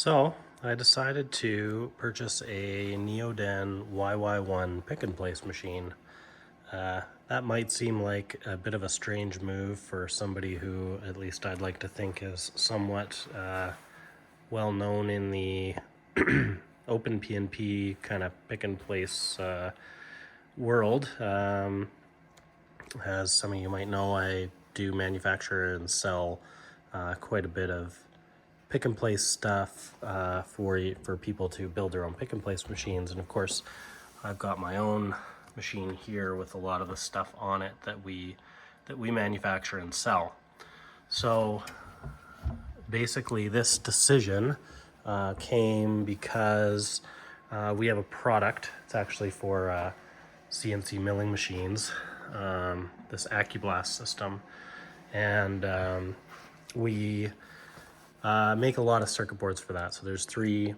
So I decided to purchase a Neoden YY1 pick and place machine. That might seem like a bit of a strange move for somebody who, at least I'd like to think, is somewhat well known in the open PNP kind of pick and place world. As some of you might know, I do manufacture and sell quite a bit of pick and place stuff for people to build their own pick and place machines. And of course, I've got my own machine here with a lot of the stuff on it that we manufacture and sell. So basically, this decision came because we have a product. It's actually for CNC milling machines, this AccuBlast system, and we make a lot of circuit boards for that. So there's three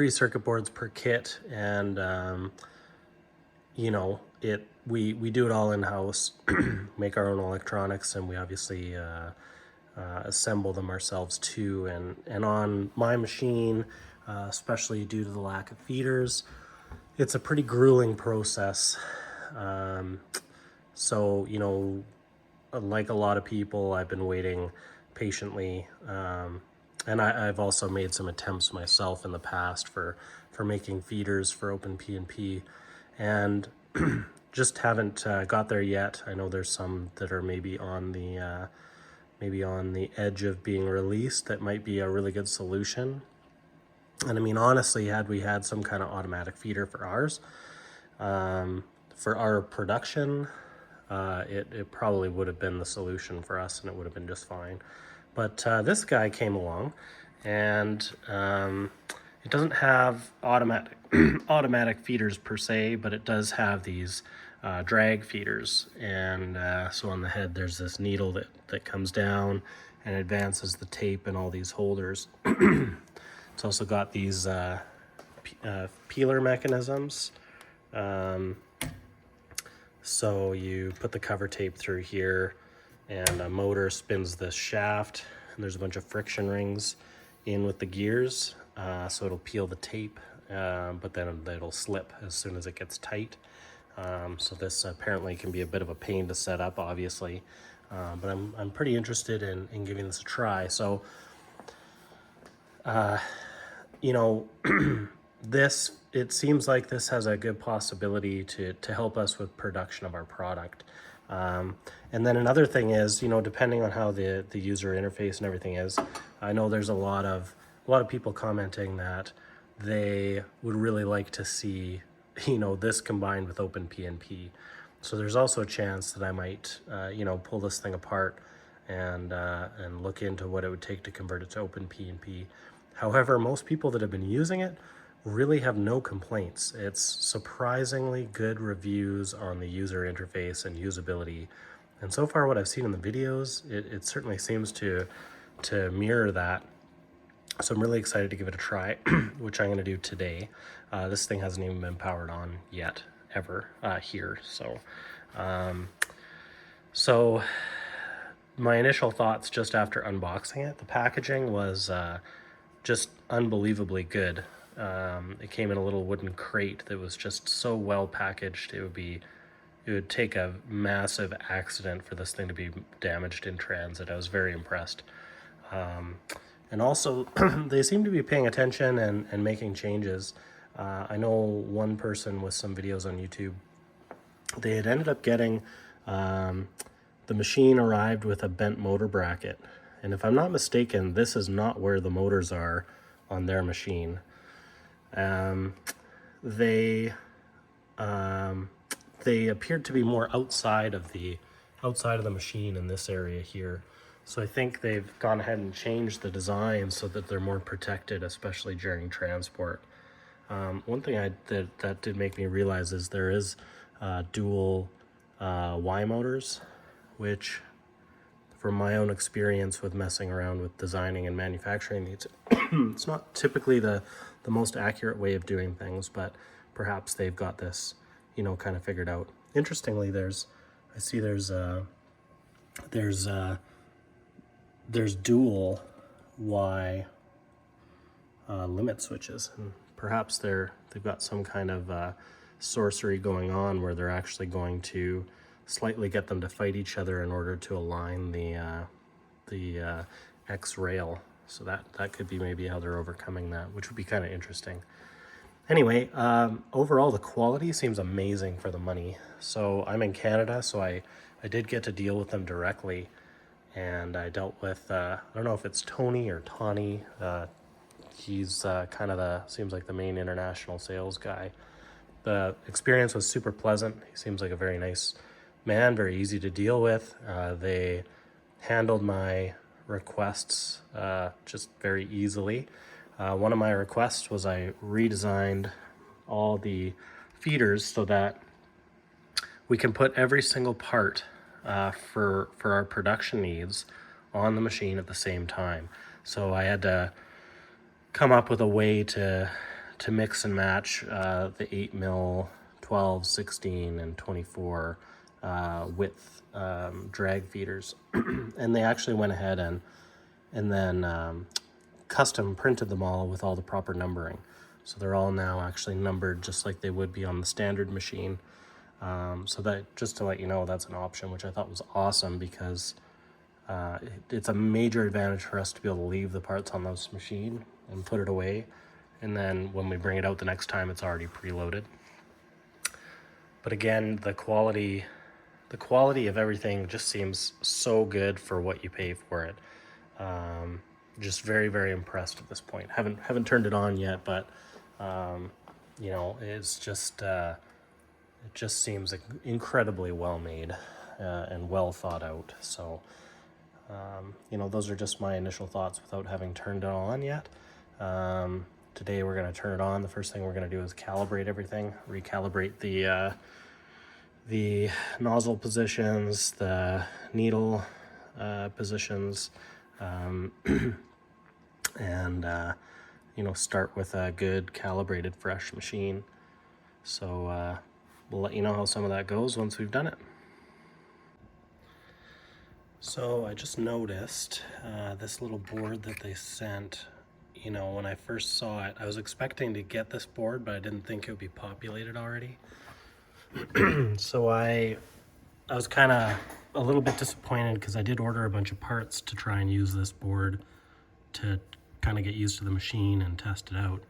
circuit boards per kit, and we do it all in-house, make our own electronics, and we obviously assemble them ourselves too. And on my machine, especially due to the lack of feeders, it's a pretty grueling process. So like a lot of people, I've been waiting patiently, and I've also made some attempts myself in the past for making feeders for open PNP, and just haven't got there yet. I know there's some that are maybe on the edge of being released that might be a really good solution. And I mean, honestly, had we had some kind of automatic feeder for ours, for our production, it probably would have been the solution for us, and it would have been just fine. But this guy came along, and it doesn't have automatic feeders per se, but it does have these drag feeders. And so on the head, there's this needle that comes down and advances the tape and all these holders. It's also got these peeler mechanisms. So you put the cover tape through here, and a motor spins this shaft, and there's a bunch of friction rings in with the gears, so it'll peel the tape, but then it'll slip as soon as it gets tight. So this apparently can be a bit of a pain to set up, obviously, but I'm pretty interested in giving this a try. So it seems like this has a good possibility to help us with production of our product. And then another thing is, depending on how the user interface and everything is, I know there's a lot of people commenting that they would really like to see, this combined with open PNP. So there's also a chance that I might, pull this thing apart and look into what it would take to convert it to open PNP. However, most people that have been using it really have no complaints. It's surprisingly good reviews on the user interface and usability. And so far what I've seen in the videos, it certainly seems to mirror that. So I'm really excited to give it a try, which I'm gonna do today. This thing hasn't even been powered on yet, ever, here. So my initial thoughts just after unboxing it, the packaging was just unbelievably good. It came in a little wooden crate that was just so well packaged. It would take a massive accident for this thing to be damaged in transit. I was very impressed. And also, they seem to be paying attention and making changes. I know one person with some videos on YouTube, they had ended up getting, the machine arrived with a bent motor bracket. And if I'm not mistaken, this is not where the motors are on their machine. They appeared to be more outside of the machine in this area here. So I think they've gone ahead and changed the design so that they're more protected, especially during transport. One thing that did make me realize is there is dual Y motors, which, from my own experience with messing around with designing and manufacturing these, it's not typically the most accurate way of doing things, but perhaps they've got this, kind of figured out. Interestingly, there's dual Y limit switches, and perhaps they've got some kind of sorcery going on where they're actually going to slightly get them to fight each other in order to align the X rail. So that could be maybe how they're overcoming that, which would be kind of interesting. Anyway, overall the quality seems amazing for the money. So I'm in Canada, so I did get to deal with them directly, and I dealt with I don't know if it's Tony or Tawny. He's kind of seems like the main international sales guy. The experience was super pleasant. He seems like a very nice man, very easy to deal with. They handled my requests just very easily. One of my requests was I redesigned all the feeders so that we can put every single part for our production needs on the machine at the same time. So I had to come up with a way to mix and match the 8 mil, 12, 16, and 24 width drag feeders. And they actually went ahead and then custom printed them all with all the proper numbering. So they're all now actually numbered just like they would be on the standard machine. So that, just to let you know, that's an option, which I thought was awesome, because it's a major advantage for us to be able to leave the parts on this machine and put it away, and then when we bring it out the next time, it's already preloaded. But again, the quality of everything just seems so good for what you pay for it. Just very, very impressed at this point. Haven't turned it on yet, but you know, it's just it just seems incredibly well made and well thought out. So you know, those are just my initial thoughts without having turned it on yet. Today we're going to turn it on. The first thing we're going to do is calibrate everything, recalibrate the nozzle positions, the needle positions, and you know, start with a good calibrated fresh machine. So we'll let you know how some of that goes once we've done it. So I just noticed this little board that they sent. You know, when I first saw it, I was expecting to get this board, but I didn't think it would be populated already. So I was kind of a little bit disappointed, because I did order a bunch of parts to try and use this board to kind of get used to the machine and test it out.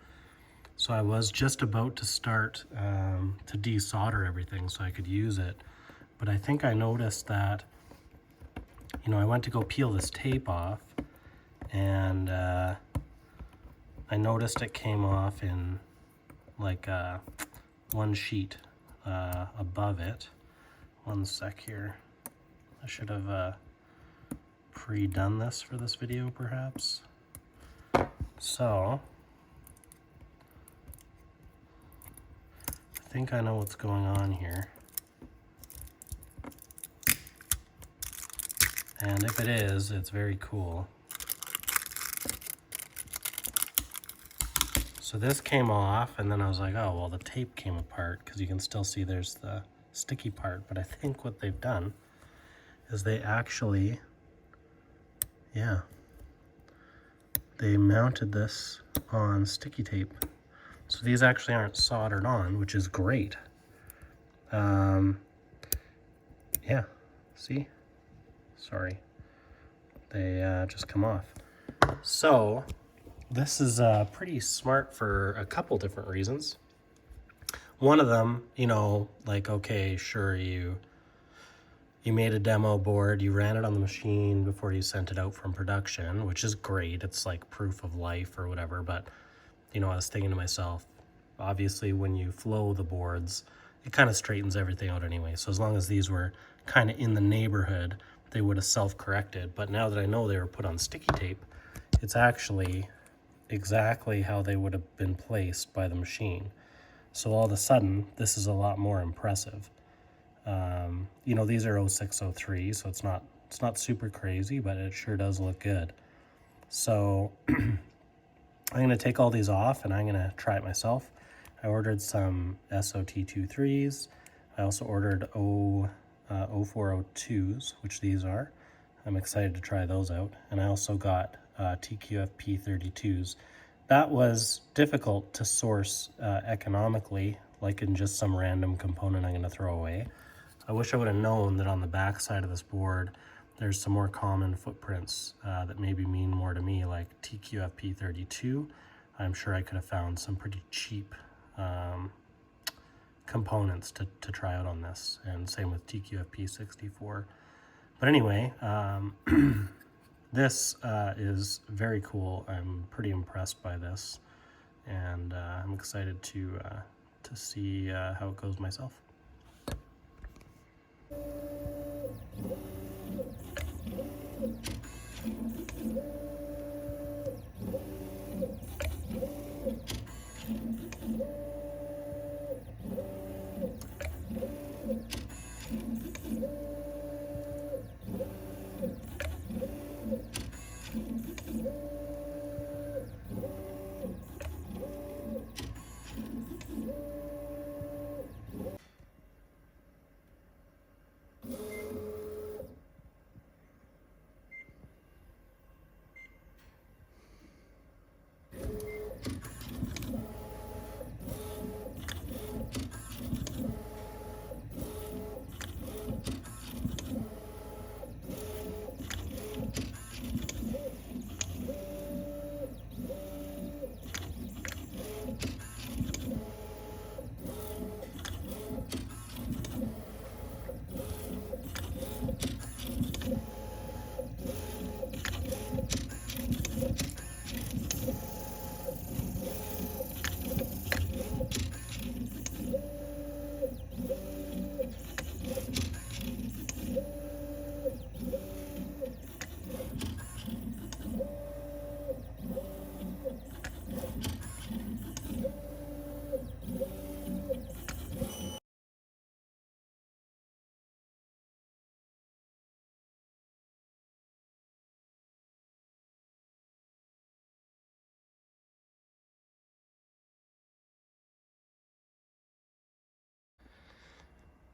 So I was just about to start to desolder everything so I could use it. But I think I noticed that, you know, I went to go peel this tape off, and I noticed it came off in like one sheet above it. One sec here. I should have pre-done this for this video, perhaps. So I think I know what's going on here. And if it is, it's very cool. So this came off, and then I was like, oh, well, the tape came apart, because you can still see there's the sticky part. But I think what they've done is they actually, yeah, they mounted this on sticky tape. So these actually aren't soldered on, which is great. Yeah, see? Sorry. They just come off. So this is pretty smart for a couple different reasons. One of them, you know, like, okay, sure, you made a demo board, you ran it on the machine before you sent it out from production, which is great. It's like proof of life or whatever. But, you know, I was thinking to myself, obviously when you flow the boards, it kind of straightens everything out anyway. So as long as these were kind of in the neighborhood, they would have self-corrected. But now that I know they were put on sticky tape, it's actually exactly how they would have been placed by the machine. So all of a sudden, this is a lot more impressive. You know, these are 0603, so it's not super crazy, but it sure does look good. So I'm going to take all these off, and I'm going to try it myself. I ordered some SOT23s. I also ordered 0402s, which these are. I'm excited to try those out. And I also got TQF P32s. that was difficult to source economically, like in just some random component I'm going to throw away. I wish I would have known that on the back side of this board there's some more common footprints that maybe mean more to me, like TQFP32. I'm sure I could have found some pretty cheap components to try out on this, and same with TQFP64. But anyway, this is very cool. I'm pretty impressed by this, and I'm excited to see how it goes myself.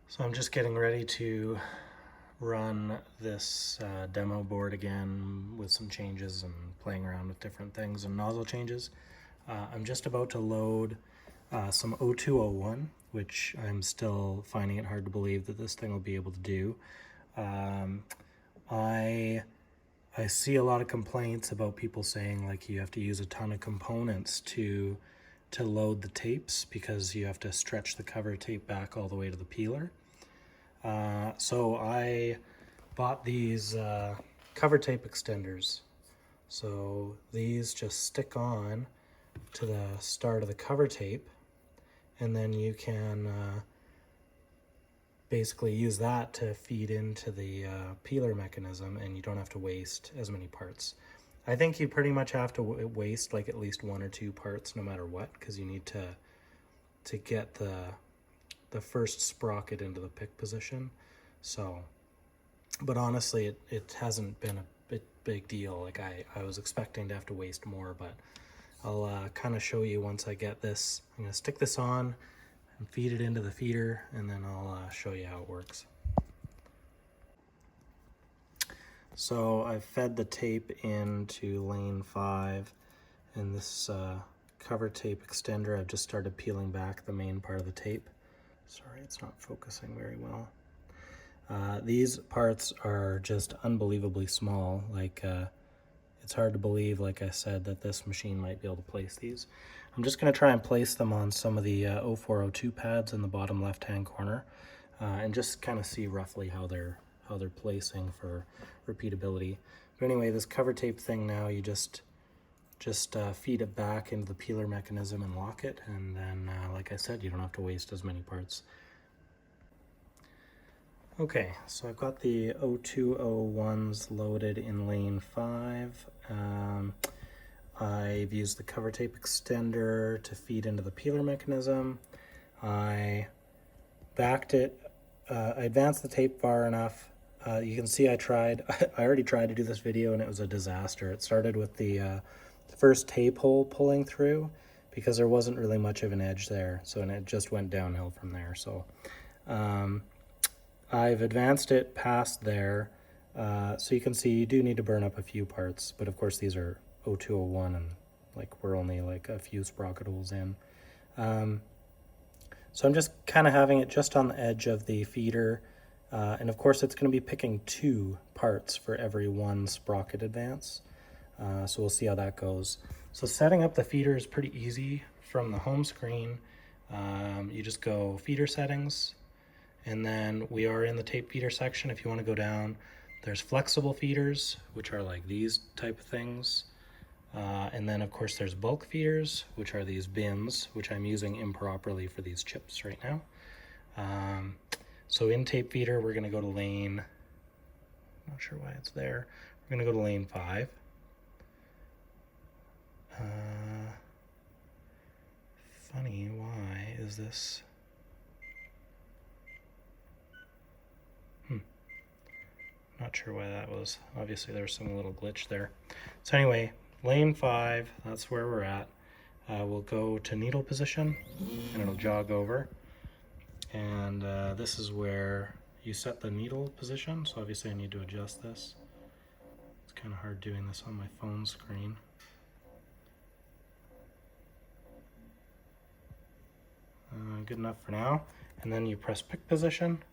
So I'm just getting ready to run this demo board again with some changes and playing around with different things and nozzle changes. I'm just about to load some O201, which I'm still finding it hard to believe that this thing will be able to do. I see a lot of complaints about people saying like you have to use a ton of components to load the tapes because you have to stretch the cover tape back all the way to the peeler. So I bought these cover tape extenders. So these just stick on to the start of the cover tape, and then you can basically use that to feed into the peeler mechanism, and you don't have to waste as many parts. I think you pretty much have to waste like at least 1 or 2 parts no matter what, because you need to get the first sprocket into the pick position. So, but honestly, it hasn't been a big deal. Like I was expecting to have to waste more, but I'll kind of show you once I get this. I'm gonna stick this on and feed it into the feeder, and then I'll show you how it works. So I've fed the tape into lane 5, and this cover tape extender, I've just started peeling back the main part of the tape. Sorry, it's not focusing very well. These parts are just unbelievably small. Like it's hard to believe, like I said, that this machine might be able to place these. I'm just going to try and place them on some of the 0402 pads in the bottom left-hand corner, and just kind of see roughly how they're placing for repeatability. But anyway, this cover tape thing now, you just feed it back into the peeler mechanism and lock it, and then like I said, you don't have to waste as many parts. Okay, so I've got the O201s loaded in lane 5. I've used the cover tape extender to feed into the peeler mechanism. I backed it, I advanced the tape far enough. You can see I already tried to do this video and it was a disaster. It started with the first tape hole pulling through because there wasn't really much of an edge there, and it just went downhill from there. So I've advanced it past there, so you can see you do need to burn up a few parts, but of course these are O201 and like we're only like a few sprocket holes in. So I'm just kind of having it just on the edge of the feeder. And of course it's going to be picking 2 parts for every 1 sprocket advance. So we'll see how that goes. So setting up the feeder is pretty easy. From the home screen, you just go feeder settings, and then we are in the tape feeder section. If you want to go down, there's flexible feeders, which are like these type of things. And then of course there's bulk feeders, which are these bins, which I'm using improperly for these chips right now. So in tape feeder, we're going to go to lane, I'm not sure why it's there. We're going to go to lane 5. Funny, why is this? Not sure why that was. Obviously there's some little glitch there. So anyway, lane 5, that's where we're at. We'll go to needle position, and it'll jog over. And this is where you set the needle position. So obviously I need to adjust this. It's kind of hard doing this on my phone screen. Good enough for now. And then you press pick position,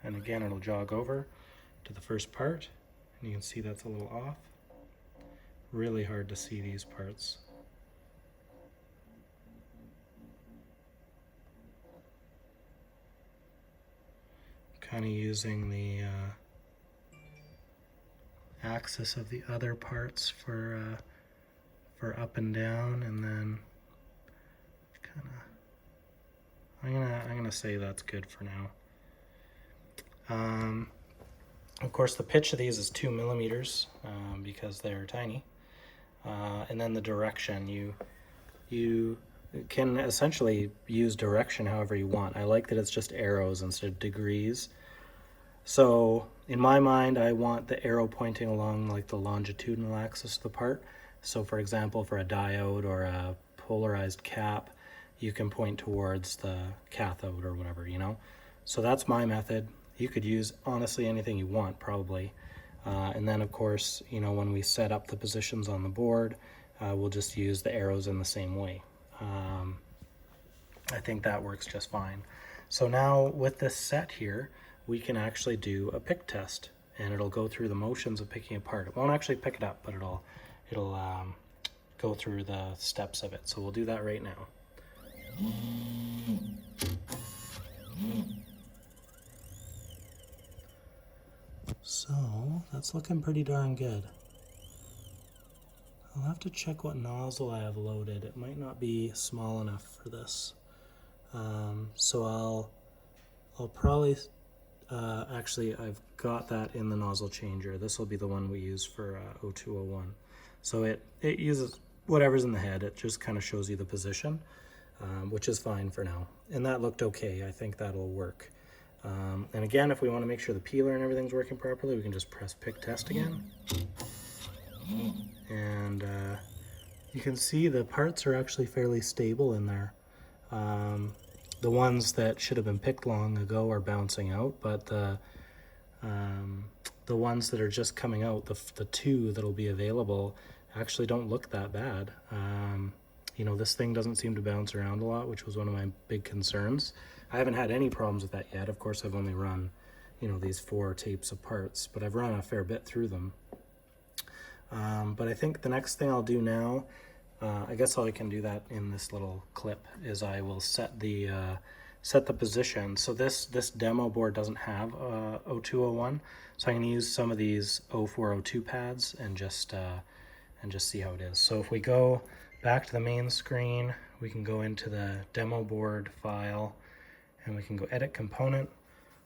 and again it'll jog over to the first part, and you can see that's a little off. Really hard to see these parts. Kind of using the axis of the other parts for up and down, and then kind of I'm gonna say that's good for now. Of course, the pitch of these is 2 millimeters because they're tiny, and then the direction, you can essentially use direction however you want. I like that it's just arrows instead of degrees. So in my mind, I want the arrow pointing along like the longitudinal axis of the part. So for example, for a diode or a polarized cap, you can point towards the cathode or whatever, you know? So that's my method. You could use honestly anything you want, probably. And then of course, you know, when we set up the positions on the board, we'll just use the arrows in the same way. I think that works just fine. So now with this set here, we can actually do a pick test, and it'll go through the motions of picking apart. It won't actually pick it up, but it'll go through the steps of it. So we'll do that right now. So that's looking pretty darn good. I'll have to check what nozzle I have loaded. It might not be small enough for this. So I'll probably, actually I've got that in the nozzle changer. This will be the one we use for 0201. So it uses whatever's in the head. It just kind of shows you the position, which is fine for now. And that looked okay. I think that'll work. And again, if we want to make sure the peeler and everything's working properly, we can just press pick test again. And you can see the parts are actually fairly stable in there. The ones that should have been picked long ago are bouncing out, but the ones that are just coming out, the 2 that'll be available, actually don't look that bad. You know, this thing doesn't seem to bounce around a lot, which was one of my big concerns. I haven't had any problems with that yet. Of course, I've only run, you know, these 4 tapes of parts, but I've run a fair bit through them. But I think the next thing I'll do now, I guess I can do that in this little clip, is I will set the position. So this demo board doesn't have 0201, so I'm going to use some of these 0402 pads and just see how it is. So if we go back to the main screen, we can go into the demo board file, and we can go edit component.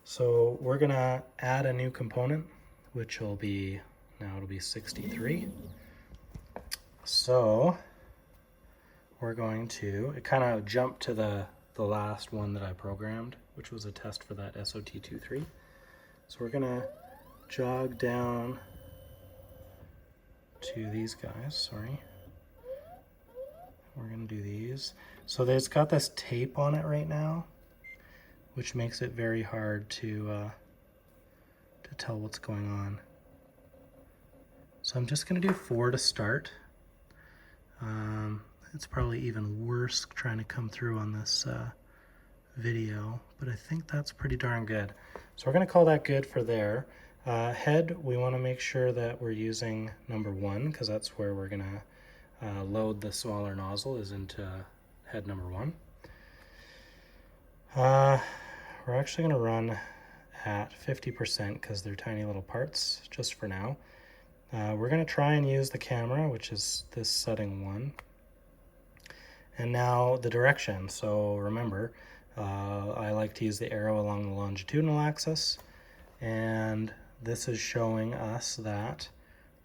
So we're going to add a new component, which will be, now it'll be 63. So we're going to, it kind of jumped to the last one that I programmed, which was a test for that SOT23. So we're gonna jog down to these guys, sorry. We're gonna do these. So there's got this tape on it right now, which makes it very hard to tell what's going on. So I'm just gonna do 4 to start. It's probably even worse trying to come through on this video, but I think that's pretty darn good. So we're going to call that good for there. Head, we want to make sure that we're using number 1 because that's where we're going to load the smaller nozzle is into head number 1. We're actually going to run at 50% because they're tiny little parts just for now. We're going to try and use the camera, which is this setting 1. And now the direction. So remember, I like to use the arrow along the longitudinal axis, and this is showing us that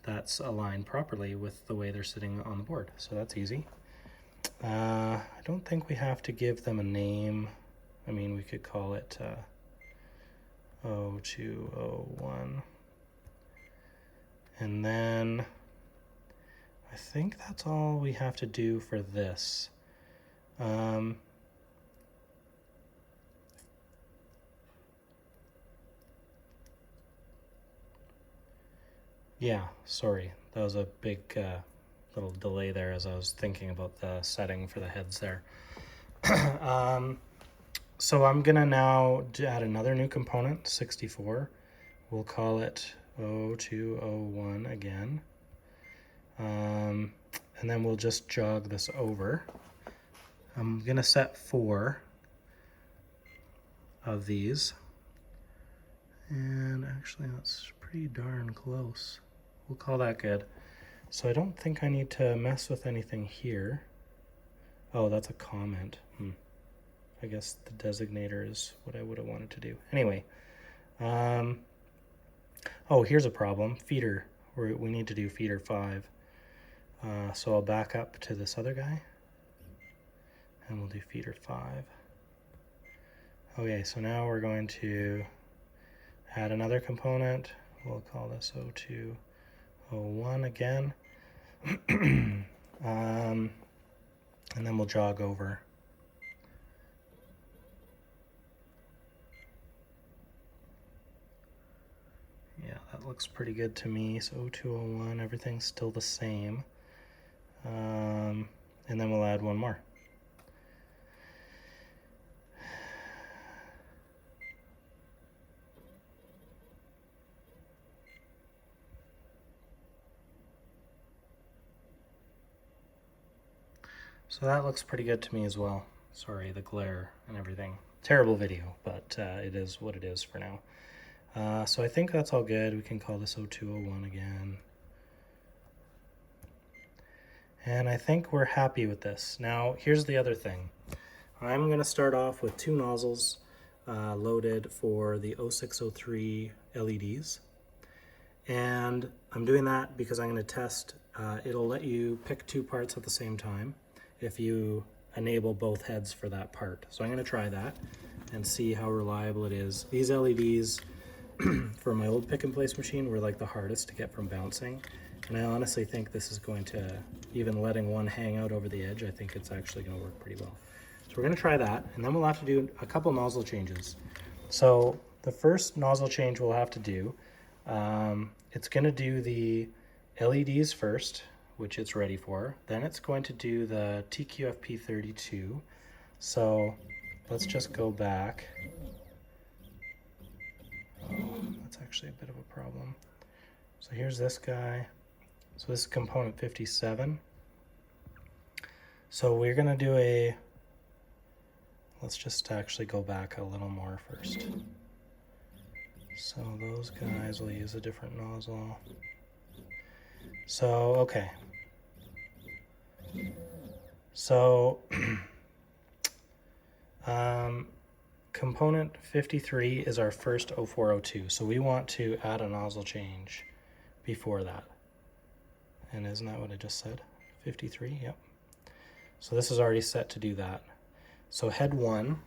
that's aligned properly with the way they're sitting on the board. So that's easy. I don't think we have to give them a name. I mean, we could call it 0201. And then I think that's all we have to do for this. Yeah, sorry, that was a big little delay there as I was thinking about the setting for the heads there. So I'm gonna now add another new component, 64. We'll call it 0201 again. And then we'll just jog this over. I'm gonna set 4 of these. And actually that's pretty darn close. We'll call that good. So I don't think I need to mess with anything here. Oh, that's a comment. I guess the designator is what I would have wanted to do. Anyway, oh, here's a problem. Feeder. We need to do feeder 5. So I'll back up to this other guy, and we'll do feeder 5. Okay, so now we're going to add another component. We'll call this 0201 again. And then we'll jog over. Yeah, that looks pretty good to me. So 0201, everything's still the same. And then we'll add one more. So that looks pretty good to me as well. Sorry, the glare and everything. Terrible video, but it is what it is for now. So I think that's all good. We can call this 0201 again. And I think we're happy with this. Now, here's the other thing. I'm going to start off with 2 nozzles loaded for the 0603 LEDs. And I'm doing that because I'm going to test. It'll let you pick 2 parts at the same time if you enable both heads for that part. So I'm going to try that and see how reliable it is. These LEDs for my old pick and place machine were like the hardest to get from bouncing. And I honestly think this is going to, even letting one hang out over the edge, I think it's actually going to work pretty well. So we're going to try that, and then we'll have to do a couple nozzle changes. So the first nozzle change we'll have to do, it's going to do the LEDs first, which it's ready for. Then it's going to do the TQFP32. So let's just go back. Oh, that's actually a bit of a problem. So here's this guy. So this is component 57. So we're gonna do a, let's just actually go back a little more first. So those guys will use a different nozzle. So, okay. So, component 53 is our first 0402. So we want to add a nozzle change before that. And isn't that what I just said? 53, yep. So this is already set to do that. So head 1,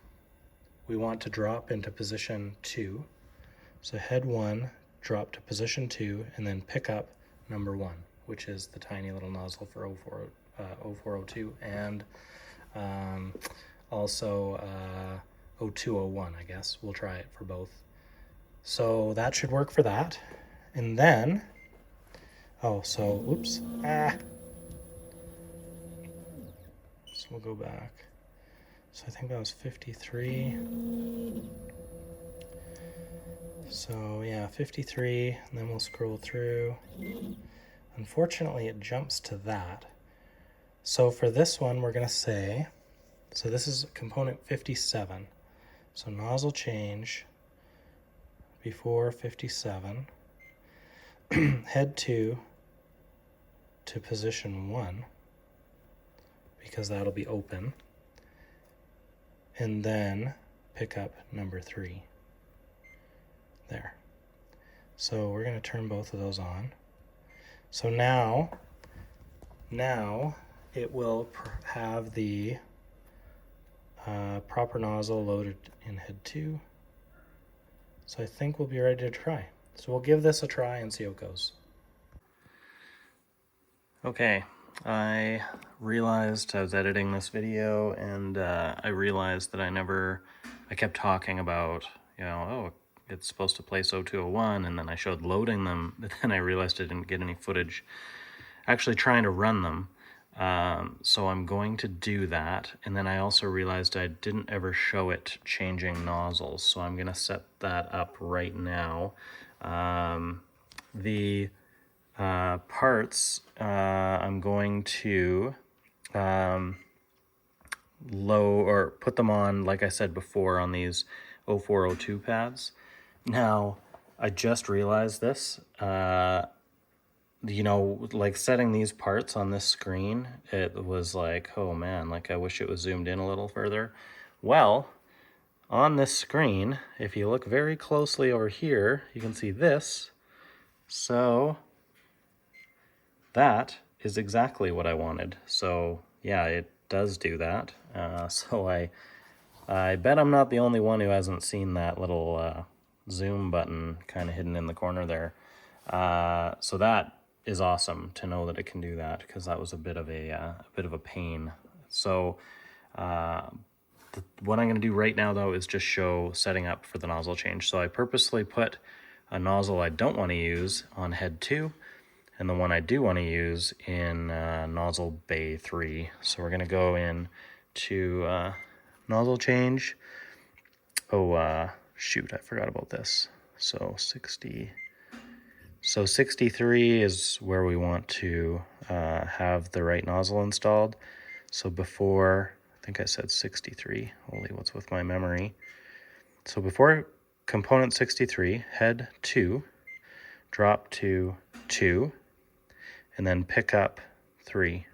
we want to drop into position 2. So head 1, drop to position 2, and then pick up number 1, which is the tiny little nozzle for 0402, and also 0201, I guess. We'll try it for both. So that should work for that. And then, oh, so, oops, So we'll go back. So I think that was 53. So yeah, 53, and then we'll scroll through. Unfortunately, it jumps to that. So for this one, we're going to say, so this is component 57. So nozzle change before 57, head 2 to position 1, because that'll be open, and then pick up number 3. There. So we're going to turn both of those on. So now it will have the proper nozzle loaded in head 2. So I think we'll be ready to try. So we'll give this a try and see how it goes. Okay, I realized I was editing this video, and I realized that I kept talking about, oh, it's supposed to place 0201, and then I showed loading them, but then I realized I didn't get any footage actually trying to run them. So I'm going to do that, and then I also realized I didn't ever show it changing nozzles, so I'm going to set that up right now. The parts, I'm going to put them on, like I said before, on these 0402 pads. Now, I just realized this, like setting these parts on this screen, it was like, oh man, like I wish it was zoomed in a little further. Well, on this screen, if you look very closely over here, you can see this. So that is exactly what I wanted. So yeah, it does do that. So I bet I'm not the only one who hasn't seen that little zoom button kind of hidden in the corner there. So that is awesome to know that it can do that, because that was a bit of a pain. So what I'm going to do right now though is just show setting up for the nozzle change. So I purposely put a nozzle I don't want to use on head 2, and the one I do want to use in nozzle bay 3. So we're going to go in to nozzle change. Oh, shoot, I forgot about this. So 63 is where we want to have the right nozzle installed. So before, I think I said 63, holy, what's with my memory? So before component 63, head 2, drop to 2, and then pick up 3.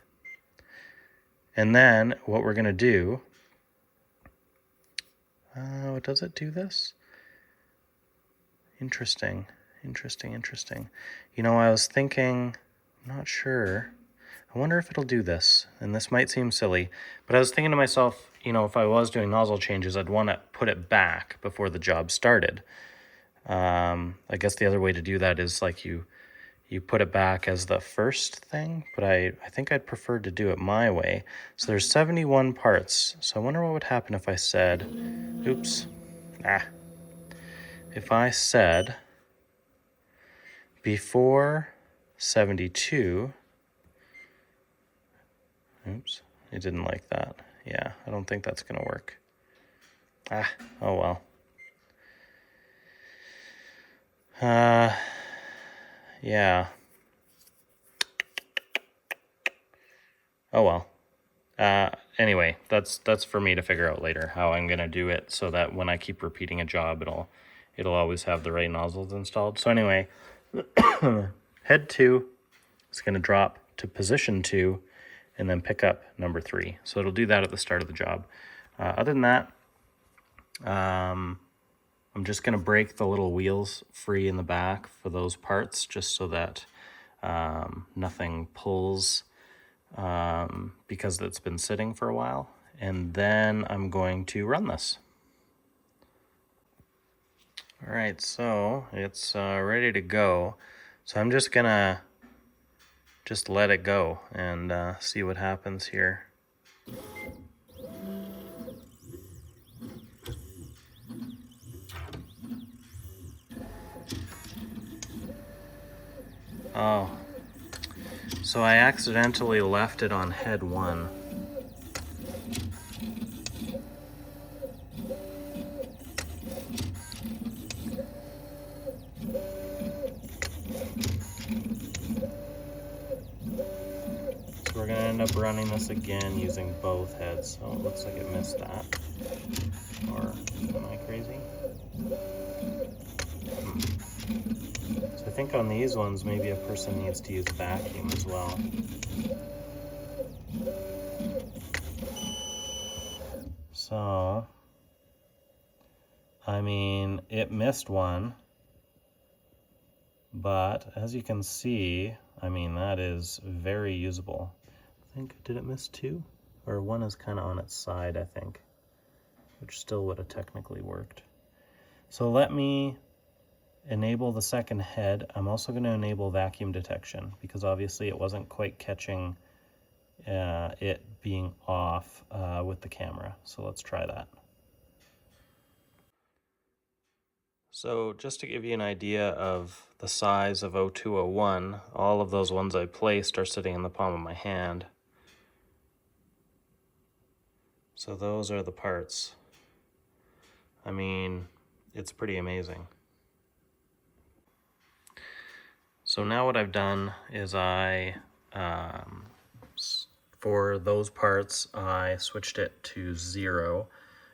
And then what we're going to do, does it do this? Interesting. I was thinking, I'm not sure. I wonder if it'll do this, and this might seem silly, but I was thinking to myself, if I was doing nozzle changes, I'd want to put it back before the job started. I guess the other way to do that is like you put it back as the first thing, but I think I'd prefer to do it my way. So there's 71 parts, so I wonder what would happen if I said, if I said before 72, it didn't like that. Yeah, I don't think that's gonna work. Oh well. Yeah. Oh well. Anyway, that's for me to figure out later how I'm gonna do it so that when I keep repeating a job, it'll always have the right nozzles installed. So anyway, head 2 is gonna drop to position 2, and then pick up number 3. So it'll do that at the start of the job. Other than that, I'm just gonna break the little wheels free in the back for those parts, just so that nothing pulls because it's been sitting for a while. And then I'm going to run this. All right, so it's ready to go. So I'm just gonna let it go and see what happens here. Oh, so I accidentally left it on head 1. gonna end up running this again using both heads. Oh, it looks like it missed that. Or am I crazy? So I think on these ones, maybe a person needs to use vacuum as well. So, I mean, it missed one, but as you can see, I mean, that is very usable. I think, did it miss two? Or one is kind of on its side, I think, which still would have technically worked. So let me enable the second head. I'm also going to enable vacuum detection because obviously it wasn't quite catching it being off with the camera. So let's try that. So just to give you an idea of the size of O201, all of those ones I placed are sitting in the palm of my hand. So those are the parts. I mean, it's pretty amazing. So now what I've done is for those parts, I switched it to 0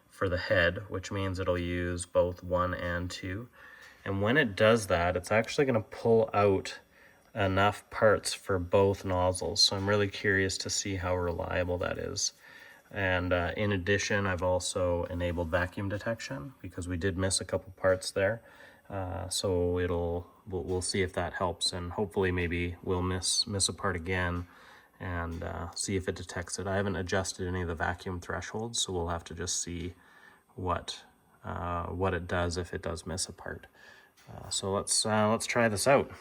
for the head, which means it'll use both 1 and 2. And when it does that, it's actually going to pull out enough parts for both nozzles. So I'm really curious to see how reliable that is. And in addition, I've also enabled vacuum detection because we did miss a couple parts there. So we'll see if that helps, and hopefully maybe we'll miss a part again and see if it detects it. I haven't adjusted any of the vacuum thresholds, so we'll have to just see what it does if it does miss a part. So let's try this out.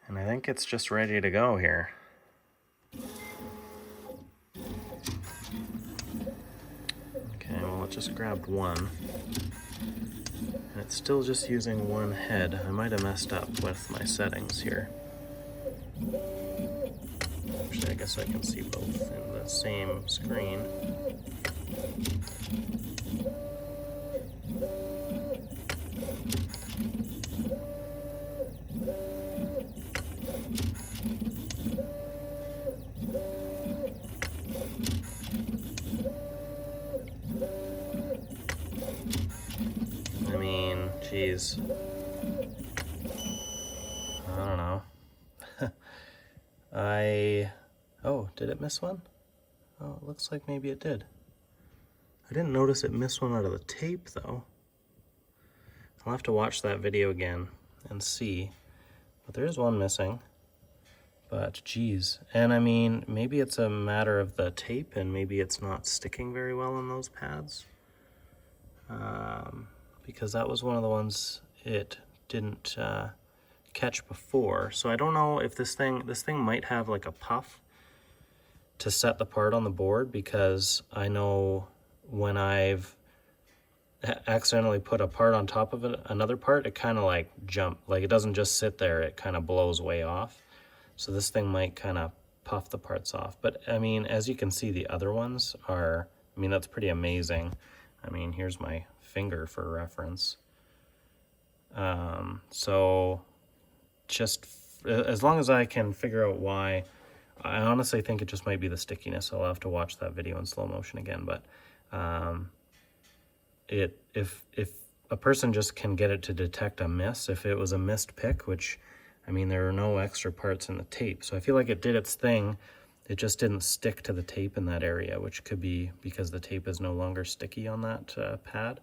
And I think it's just ready to go here. Okay, well, it just grabbed one. And it's still just using one head. I might have messed up with my settings here. Actually, I guess I can see both in the same screen. I mean, geez. I don't know. Oh, did it miss one? Oh, it looks like maybe it did. I didn't notice it missed one out of the tape, though. I'll have to watch that video again and see. But there is one missing. But, geez. And I mean, maybe it's a matter of the tape, and maybe it's not sticking very well on those pads. Because that was one of the ones it didn't catch before. So I don't know if this thing might have like a puff to set the part on the board, because I know when I've accidentally put a part on top of it, another part, it kind of like it doesn't just sit there, it kind of blows way off. So this thing might kind of puff the parts off. But I mean, as you can see, the other ones are, I mean, that's pretty amazing. I mean, here's my finger for reference. So just as long as I can figure out why, I honestly think it just might be the stickiness. I'll have to watch that video in slow motion again, but if a person just can get it to detect a miss, if it was a missed pick, which, I mean, there are no extra parts in the tape, so I feel like it did its thing. It just didn't stick to the tape in that area, which could be because the tape is no longer sticky on that pad.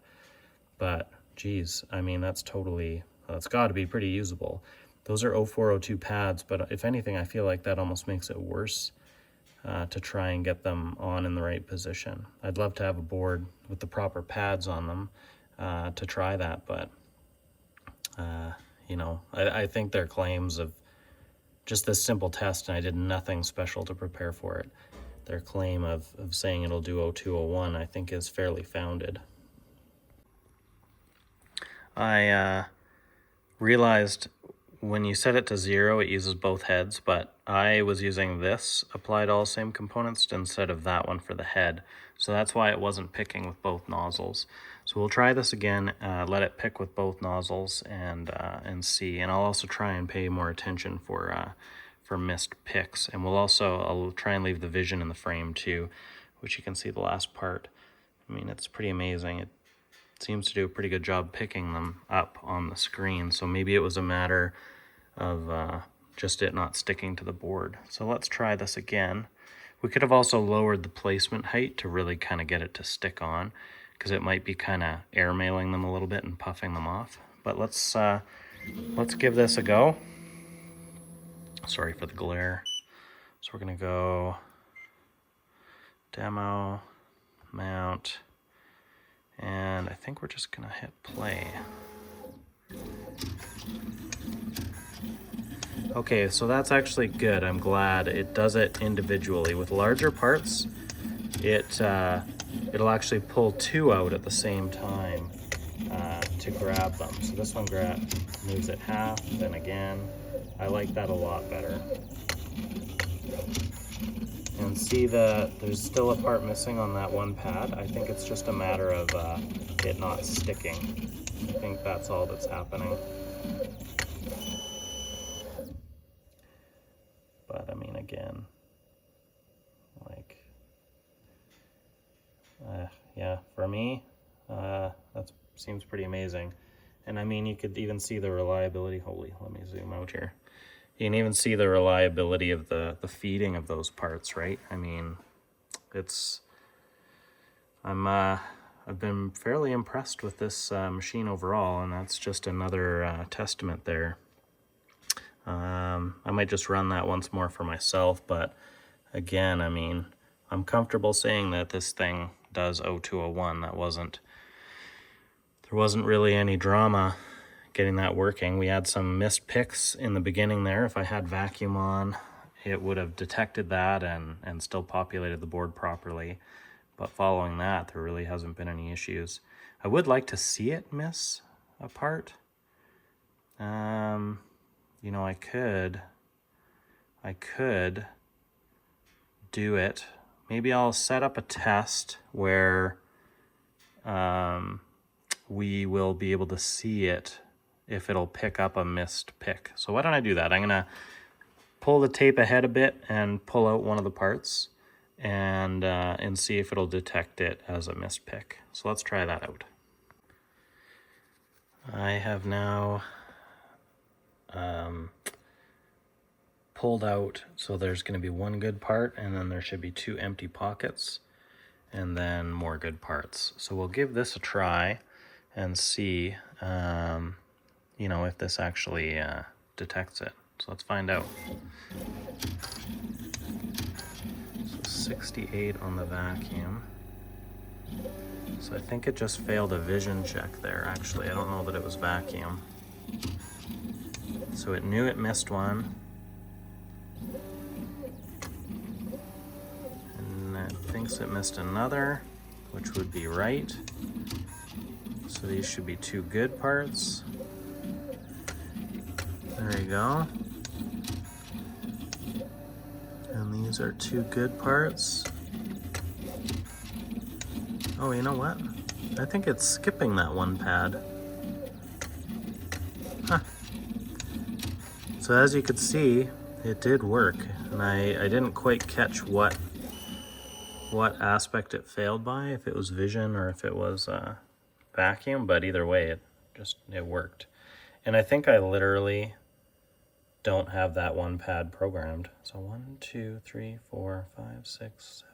But geez, I mean, that's got to be pretty usable. Those are 0402 pads, but if anything, I feel like that almost makes it worse to try and get them on in the right position. I'd love to have a board with the proper pads on them to try that, but you know, I think their claims of just this simple test, and I did nothing special to prepare for it, their claim of saying it'll do 0201, I think is fairly founded. I realized when you set it to 0, it uses both heads, but I was using this applied all same components instead of that one for the head. So that's why it wasn't picking with both nozzles. So we'll try this again, let it pick with both nozzles and see. And I'll also try and pay more attention for missed picks. And I'll try and leave the vision in the frame too, which you can see the last part. I mean, it's pretty amazing. It seems to do a pretty good job picking them up on the screen. So maybe it was a matter of just it not sticking to the board. So let's try this again. We could have also lowered the placement height to really kind of get it to stick on, because it might be kind of airmailing them a little bit and puffing them off. But let's give this a go. Sorry for the glare. So we're gonna go demo, mount, and I think we're just gonna hit play. Okay, so that's actually good. I'm glad it does it individually. With larger parts, it'll actually pull two out at the same time to grab them. So this one moves it half, then again. I like that a lot better. And see there's still a part missing on that one pad. I think it's just a matter of it not sticking. I think that's all that's happening. But I mean, again, like, yeah, for me, that seems pretty amazing. And I mean, you could even see the reliability. Holy, let me zoom out here. You can even see the reliability of the feeding of those parts, right? I mean, I've been fairly impressed with this machine overall, and that's just another testament there. I might just run that once more for myself, but again, I mean, I'm comfortable saying that this thing does 0201. There wasn't really any drama getting that working. We had some missed picks in the beginning there. If I had vacuum on, it would have detected that and still populated the board properly. But following that, there really hasn't been any issues. I would like to see it miss a part. You know, I could do it. Maybe I'll set up a test where we will be able to see it if it'll pick up a missed pick. So why don't I do that? I'm gonna pull the tape ahead a bit and pull out one of the parts and see if it'll detect it as a missed pick. So let's try that out. I have now pulled out, so there's going to be one good part, and then there should be two empty pockets, and then more good parts. So we'll give this a try and see, you know, if this actually detects it. So let's find out. So 68 on the vacuum. So I think it just failed a vision check there, actually. I don't know that it was vacuum. So it knew it missed one. And it thinks it missed another, which would be right. So these should be two good parts. There you go. And these are two good parts. Oh, you know what? I think it's skipping that one pad. Huh. So as you could see, it did work, and I didn't quite catch what aspect it failed by, if it was vision or if it was vacuum, but either way, it worked. And I think I literally don't have that one pad programmed. So 1, 2, 3, 4, 5, 6,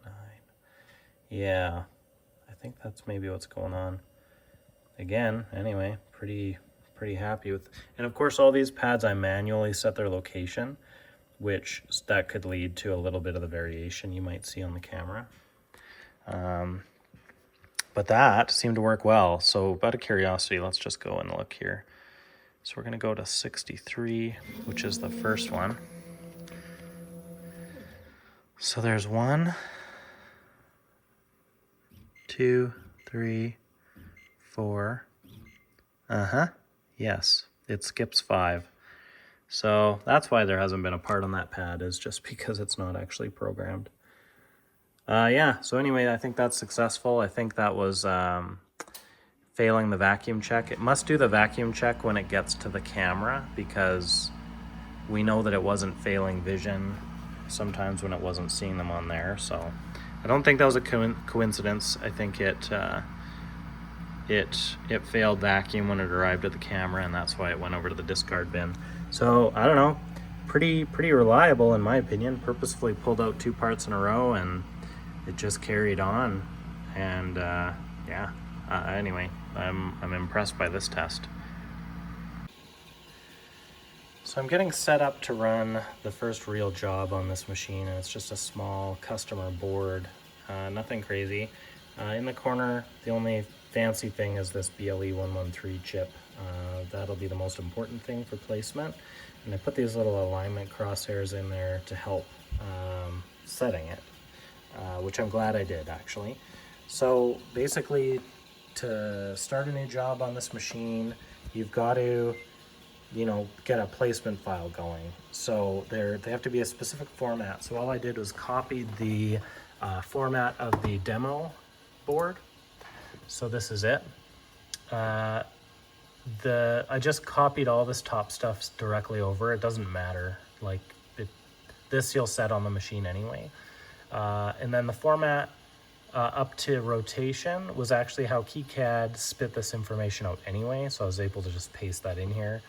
7, 8, 9. Yeah, I think that's maybe what's going on. Again, anyway, pretty happy with. And of course, all these pads I manually set their location, which that could lead to a little bit of the variation you might see on the camera. But that seemed to work well. So out of curiosity, let's just go and look here. So we're gonna go to 63, which is the first one. So there's 1, 2, 3, 4. Yes, it skips 5. So that's why there hasn't been a part on that pad, is just because it's not actually programmed. Yeah, so anyway, I think that's successful. I think that was failing the vacuum check. It must do the vacuum check when it gets to the camera, because we know that it wasn't failing vision sometimes when it wasn't seeing them on there. So I don't think that was a coincidence. I think it failed vacuum when it arrived at the camera, and that's why it went over to the discard bin. So I don't know, pretty reliable in my opinion. Purposefully pulled out 2 parts in a row, and it just carried on. And yeah, anyway, I'm impressed by this test. So I'm getting set up to run the first real job on this machine, and it's just a small customer board, nothing crazy. In the corner, the only fancy thing is this BLE 113 chip. That'll be the most important thing for placement. And I put these little alignment crosshairs in there to help setting it, which I'm glad I did actually. So basically, to start a new job on this machine, you've got to, get a placement file going. So they have to be a specific format. So all I did was copied the format of the demo board. So this is it. I just copied all this top stuff directly over. It doesn't matter. Like this you'll set on the machine anyway. And then the format up to rotation was actually how KiCad spit this information out anyway. So I was able to just paste that in here.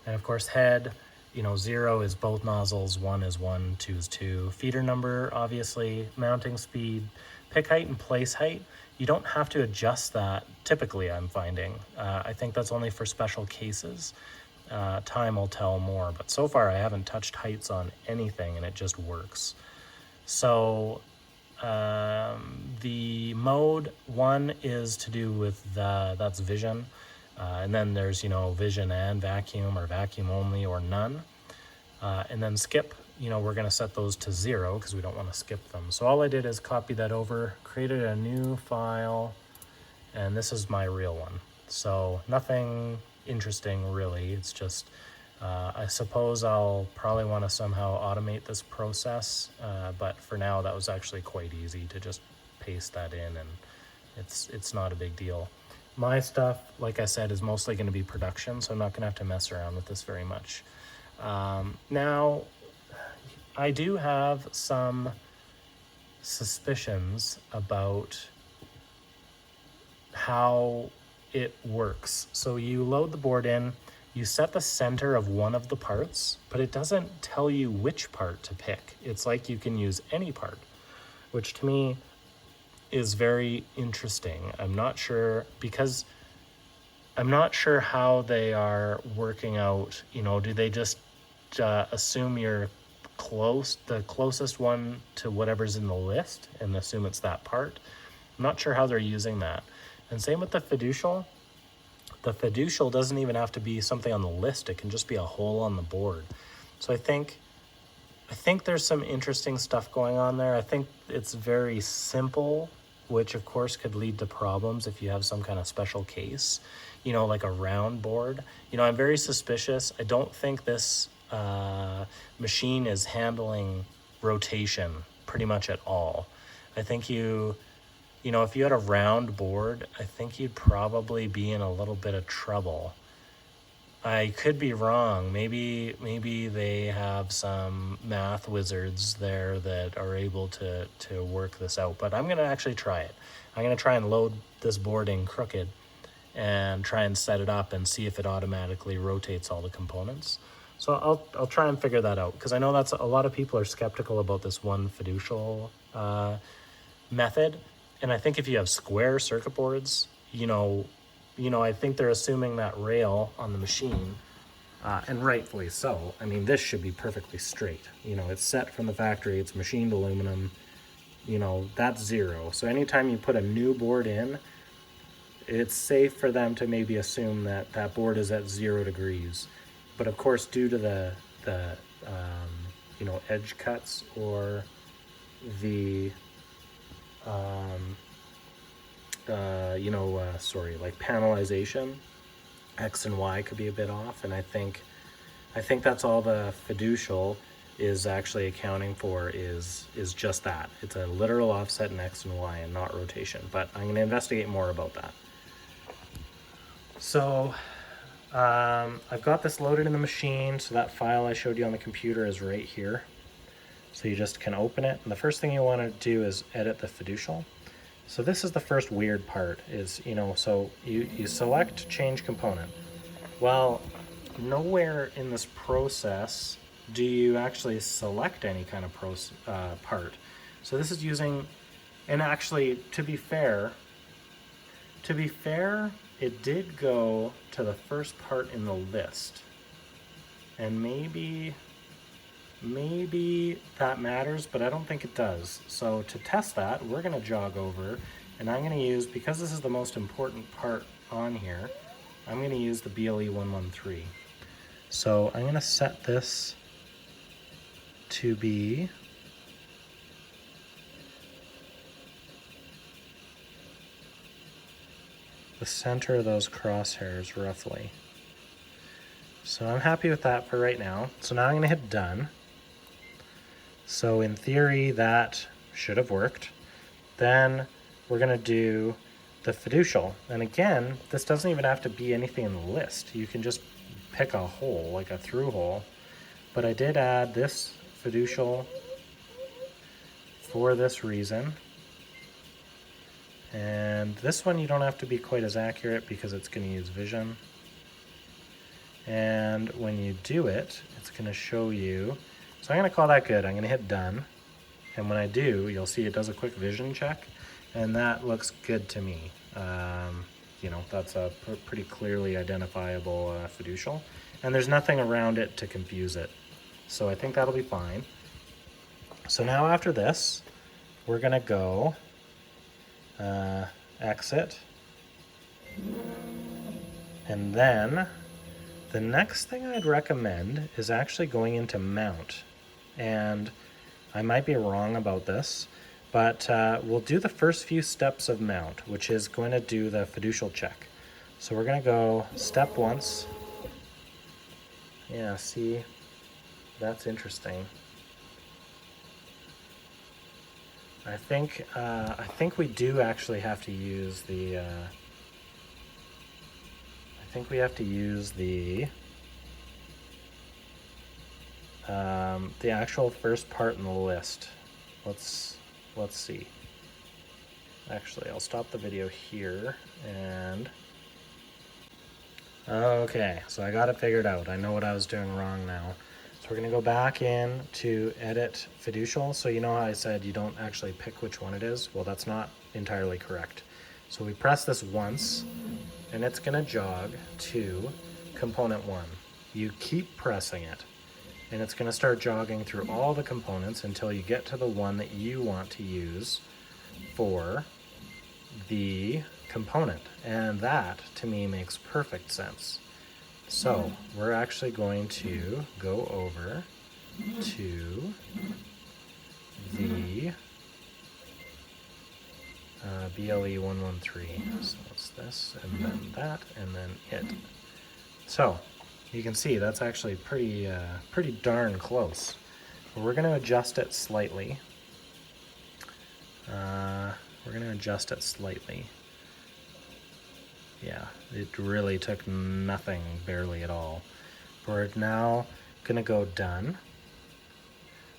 And of course head, 0 is both nozzles, 1 is 1, 2 is 2. Feeder number, obviously, mounting speed, pick height and place height. You don't have to adjust that typically, I'm finding. I think that's only for special cases. Time will tell more, but so far I haven't touched heights on anything and it just works. So the mode 1 is to do with that's vision. And then there's, vision and vacuum, or vacuum only, or none. And then skip, we're going to set those to 0 because we don't want to skip them. So all I did is copy that over, created a new file, and this is my real one. So nothing interesting really. It's just, I suppose I'll probably want to somehow automate this process. But for now, that was actually quite easy to just paste that in, and it's not a big deal. My stuff, like I said, is mostly going to be production, so I'm not going to have to mess around with this very much. Now, I do have some suspicions about how it works. So you load the board in, you set the center of one of the parts, but it doesn't tell you which part to pick. It's like you can use any part, which to me is very interesting. I'm not sure, because I'm not sure how they are working out. Do they just assume you're the closest one to whatever's in the list and assume it's that part? I'm not sure how they're using that. And same with the fiducial. The fiducial doesn't even have to be something on the list. It can just be a hole on the board. So I think there's some interesting stuff going on there. I think it's very simple, which of course could lead to problems if you have some kind of special case, like a round board. I'm very suspicious. I don't think this machine is handling rotation pretty much at all. I think if you had a round board, I think you'd probably be in a little bit of trouble. I could be wrong. Maybe they have some math wizards there that are able to work this out. But I'm going to actually try it. I'm going to try and load this board in crooked and try and set it up and see if it automatically rotates all the components. So I'll try and figure that out, because I know that's a lot of people are skeptical about this one fiducial method. And I think if you have square circuit boards, I think they're assuming that rail on the machine, and rightfully so. I mean, this should be perfectly straight. It's set from the factory, it's machined aluminum, that's 0. So anytime you put a new board in, it's safe for them to maybe assume that that board is at 0 degrees. But of course, due to the edge cuts or the like panelization, X and Y could be a bit off, and I think that's all the fiducial is actually accounting for is just that. It's a literal offset in X and Y and not rotation, but I'm going to investigate more about that. So I've got this loaded in the machine, so that file I showed you on the computer is right here. So you just can open it, and the first thing you want to do is edit the fiducial. So this is the first weird part, is, so you select change component. Well, nowhere in this process do you actually select any kind of part. So this is using, and actually, to be fair, it did go to the first part in the list. And maybe that matters, but I don't think it does. So to test that, we're gonna jog over, and I'm gonna use, because this is the most important part on here, I'm gonna use the BLE 113. So I'm gonna set this to be the center of those crosshairs, roughly. So I'm happy with that for right now. So now I'm gonna hit done. So in theory, that should have worked. Then we're gonna do the fiducial. And again, this doesn't even have to be anything in the list. You can just pick a hole, like a through hole. But I did add this fiducial for this reason. And this one you don't have to be quite as accurate because it's gonna use vision. And when you do it, it's gonna show you. So I'm gonna call that good. I'm gonna hit done. And when I do, you'll see it does a quick vision check, and that looks good to me. That's a pretty clearly identifiable fiducial, and there's nothing around it to confuse it. So I think that'll be fine. So now after this, we're gonna go exit, and then the next thing I'd recommend is actually going into mount. And I might be wrong about this, but we'll do the first few steps of mount, which is going to do the fiducial check. So we're gonna go step once. Yeah, see, that's interesting. I think we do actually have to use the the actual first part in the list. Let's see. Actually, I'll stop the video here and okay, so I got it figured out. I know what I was doing wrong now. So we're gonna go back in to edit fiducial. So you know how I said you don't actually pick which one it is? Well, that's not entirely correct. So we press this once and it's gonna jog to component 1. You keep pressing it and it's gonna start jogging through all the components until you get to the one that you want to use for the component. And that, to me, makes perfect sense. So we're actually going to go over to the BLE 113. So it's this, and then that, and then it. So you can see that's actually pretty darn close. We're going to adjust it slightly. Yeah, it really took nothing, barely at all. We're now going to go done.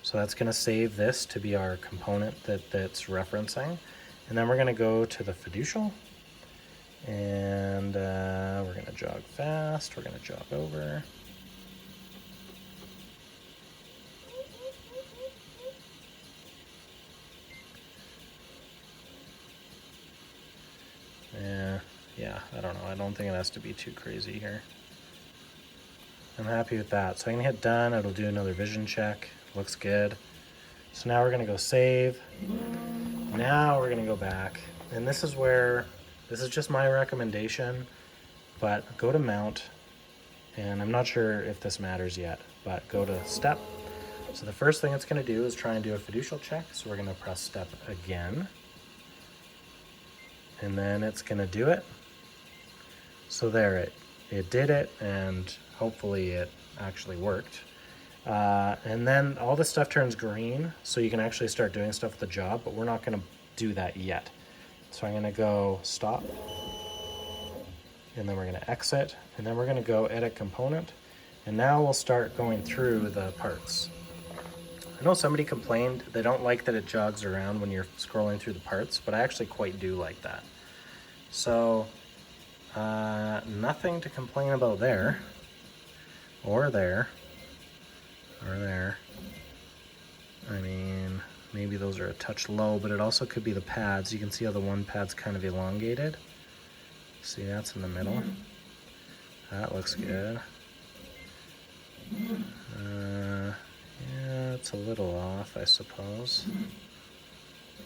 So that's going to save this to be our component that's referencing. And then we're going to go to the fiducial. And we're going to jog fast. We're going to jog over. Yeah, I don't know. I don't think it has to be too crazy here. I'm happy with that. So I'm gonna hit done. It'll do another vision check. Looks good. So now we're gonna go save. Now we're gonna go back. And this is where, this is just my recommendation, but go to mount. And I'm not sure if this matters yet, but go to step. So the first thing it's gonna do is try and do a fiducial check. So we're gonna press step again. And then it's gonna do it. So there, it did it, and hopefully it actually worked. And then all this stuff turns green, so you can actually start doing stuff with the job, but we're not gonna do that yet. So I'm gonna go stop. and then we're going to exit, and then we're going to go edit component, and now we'll start going through the parts. I know somebody complained they don't like that it jogs around when you're scrolling through the parts, but I actually quite do like that. So nothing to complain about there, or there, or there. I mean, maybe those are a touch low, but it also could be the pads. You can see how the one pad's kind of elongated. See, that's in the middle. That looks good. Yeah, it's a little off, I suppose.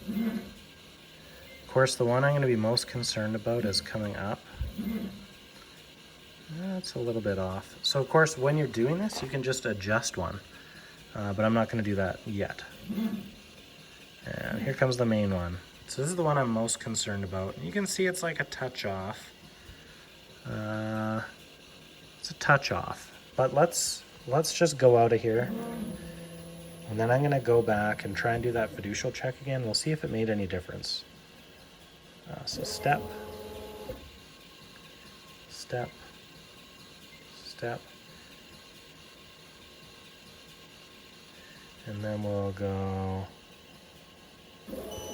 Of course, the one I'm going to be most concerned about is coming up. That's a little bit off. So of course, when you're doing this, you can just adjust one, but I'm not going to do that yet. And here comes the main one. So this is the one I'm most concerned about. You can see it's like a touch off. It's a touch off, but let's just go out of here. And then I'm going to go back and try and do that fiducial check again. We'll see if it made any difference. So step, step, step. And then we'll go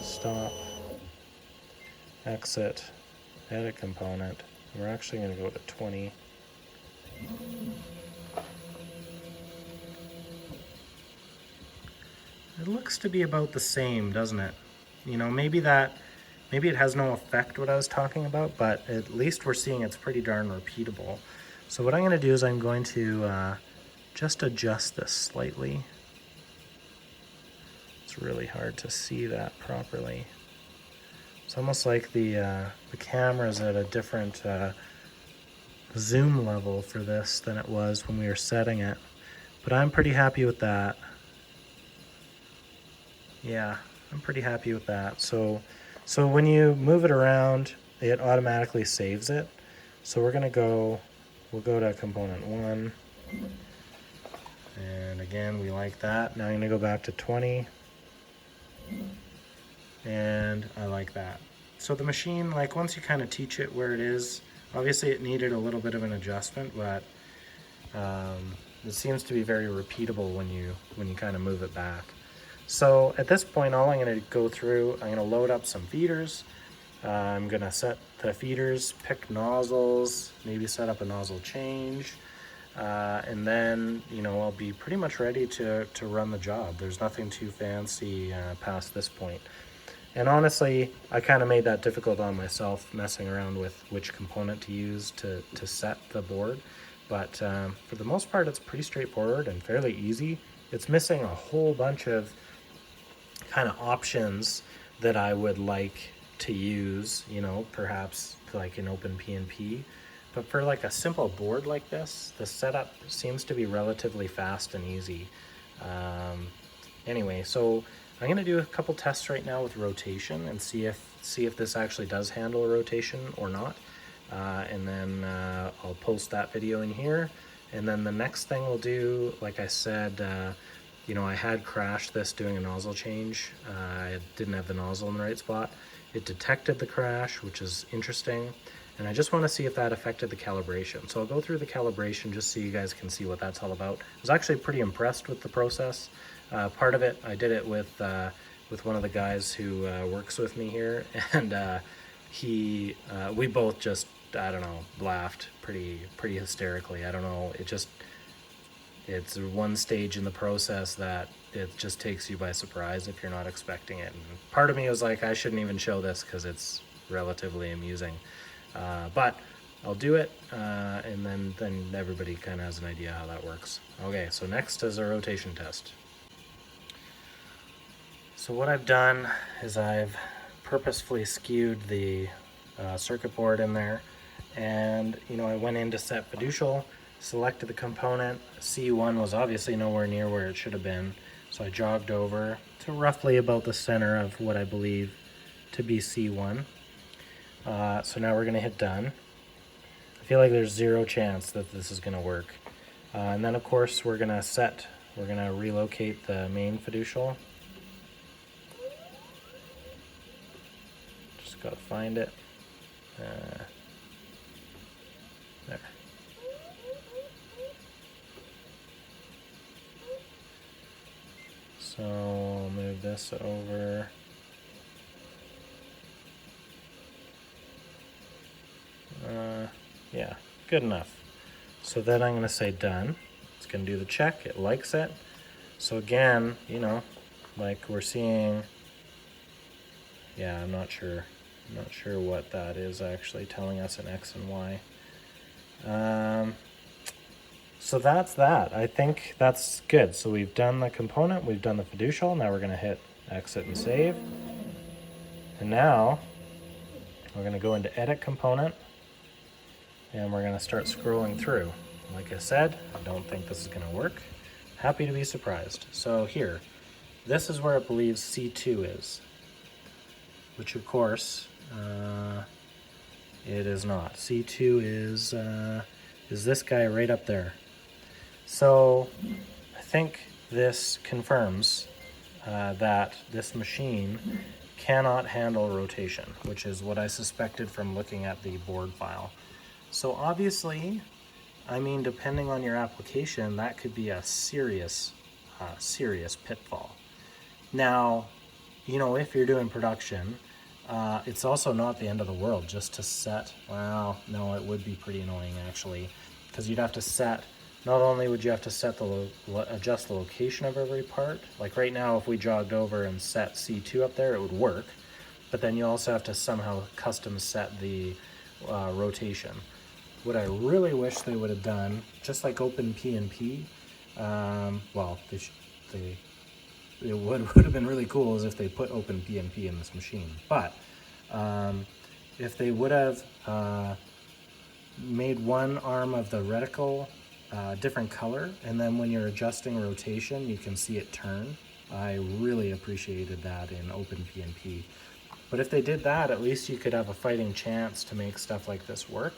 stop, exit, edit component. We're actually going to go to 20. It looks to be about the same, doesn't it? You know, maybe it has no effect what I was talking about, but at least we're seeing it's pretty darn repeatable. So what I'm going to do is I'm going to just adjust this slightly. It's really hard to see that properly. It's almost like the camera's at a different zoom level for this than it was when we were setting it. But I'm pretty happy with that. Yeah, I'm pretty happy with that. So when you move it around, it automatically saves it. So we'll go to component 1. And again, we like that. Now I'm gonna go back to 20. And I like that. So the machine, like once you kind of teach it where it is, obviously it needed a little bit of an adjustment, but it seems to be very repeatable when you kind of move it back. So at this point, all I'm going to go through, I'm going to load up some feeders. I'm going to set the feeders, pick nozzles, maybe set up a nozzle change, and then, you know, I'll be pretty much ready to run the job. There's nothing too fancy past this point. And honestly, I kind of made that difficult on myself, messing around with which component to use to set the board. But for the most part, it's pretty straightforward and fairly easy. It's missing a whole bunch of kind of options that I would like to use, you know, perhaps like in OpenPNP. But for like a simple board like this, the setup seems to be relatively fast and easy. Anyway, so I'm going to do a couple tests right now with rotation and see if this actually does handle a rotation or not. And then I'll post that video in here. And then the next thing we'll do, like I said, you know, I had crashed this doing a nozzle change. I didn't have the nozzle in the right spot. It detected the crash, which is interesting. And I just want to see if that affected the calibration. So I'll go through the calibration just so you guys can see what that's all about. I was actually pretty impressed with the process. Part of it, I did it with one of the guys who works with me here, and we both just, I don't know, laughed pretty hysterically. I don't know, it's one stage in the process that it just takes you by surprise if you're not expecting it. And part of me was like, I shouldn't even show this because it's relatively amusing. But I'll do it, and then everybody kind of has an idea how that works. Okay, so next is a rotation test. So what I've done is I've purposefully skewed the circuit board in there, and you know, I went in to set fiducial, selected the component. C1 was obviously nowhere near where it should have been, so I jogged over to roughly about the center of what I believe to be C1. So now we're going to hit done. I feel like there's zero chance that this is going to work. And then of course we're going to relocate the main fiducial. Just got to find it. So I'll move this over. Yeah, good enough. So then I'm going to say done. It's going to do the check. It likes it. So again, you know, like we're seeing, yeah, I'm not sure what that is actually telling us in X and Y. So that's that. I think that's good. So we've done the component, we've done the fiducial. Now we're going to hit exit and save. And now we're going to go into edit component and we're going to start scrolling through. Like I said, I don't think this is going to work. Happy to be surprised. So here, this is where it believes C2 is, which of course it is not. C2 is this guy right up there. So I think this confirms that this machine cannot handle rotation, which is what I suspected from looking at the board file. So obviously, I mean, depending on your application, that could be a serious pitfall. Now, you know, if you're doing production, it's also not the end of the world just to set, well, no, it would be pretty annoying actually, because you'd have to set, not only would you have to set adjust the location of every part, like right now if we jogged over and set C2 up there, it would work, but then you also have to somehow custom set the rotation. What I really wish they would have done, just like OpenPNP, well, it would have been really cool is if they put OpenPNP in this machine. But if they would have made one arm of the reticle different color, and then when you're adjusting rotation, you can see it turn. I really appreciated that in OpenPNP. But if they did that, at least you could have a fighting chance to make stuff like this work.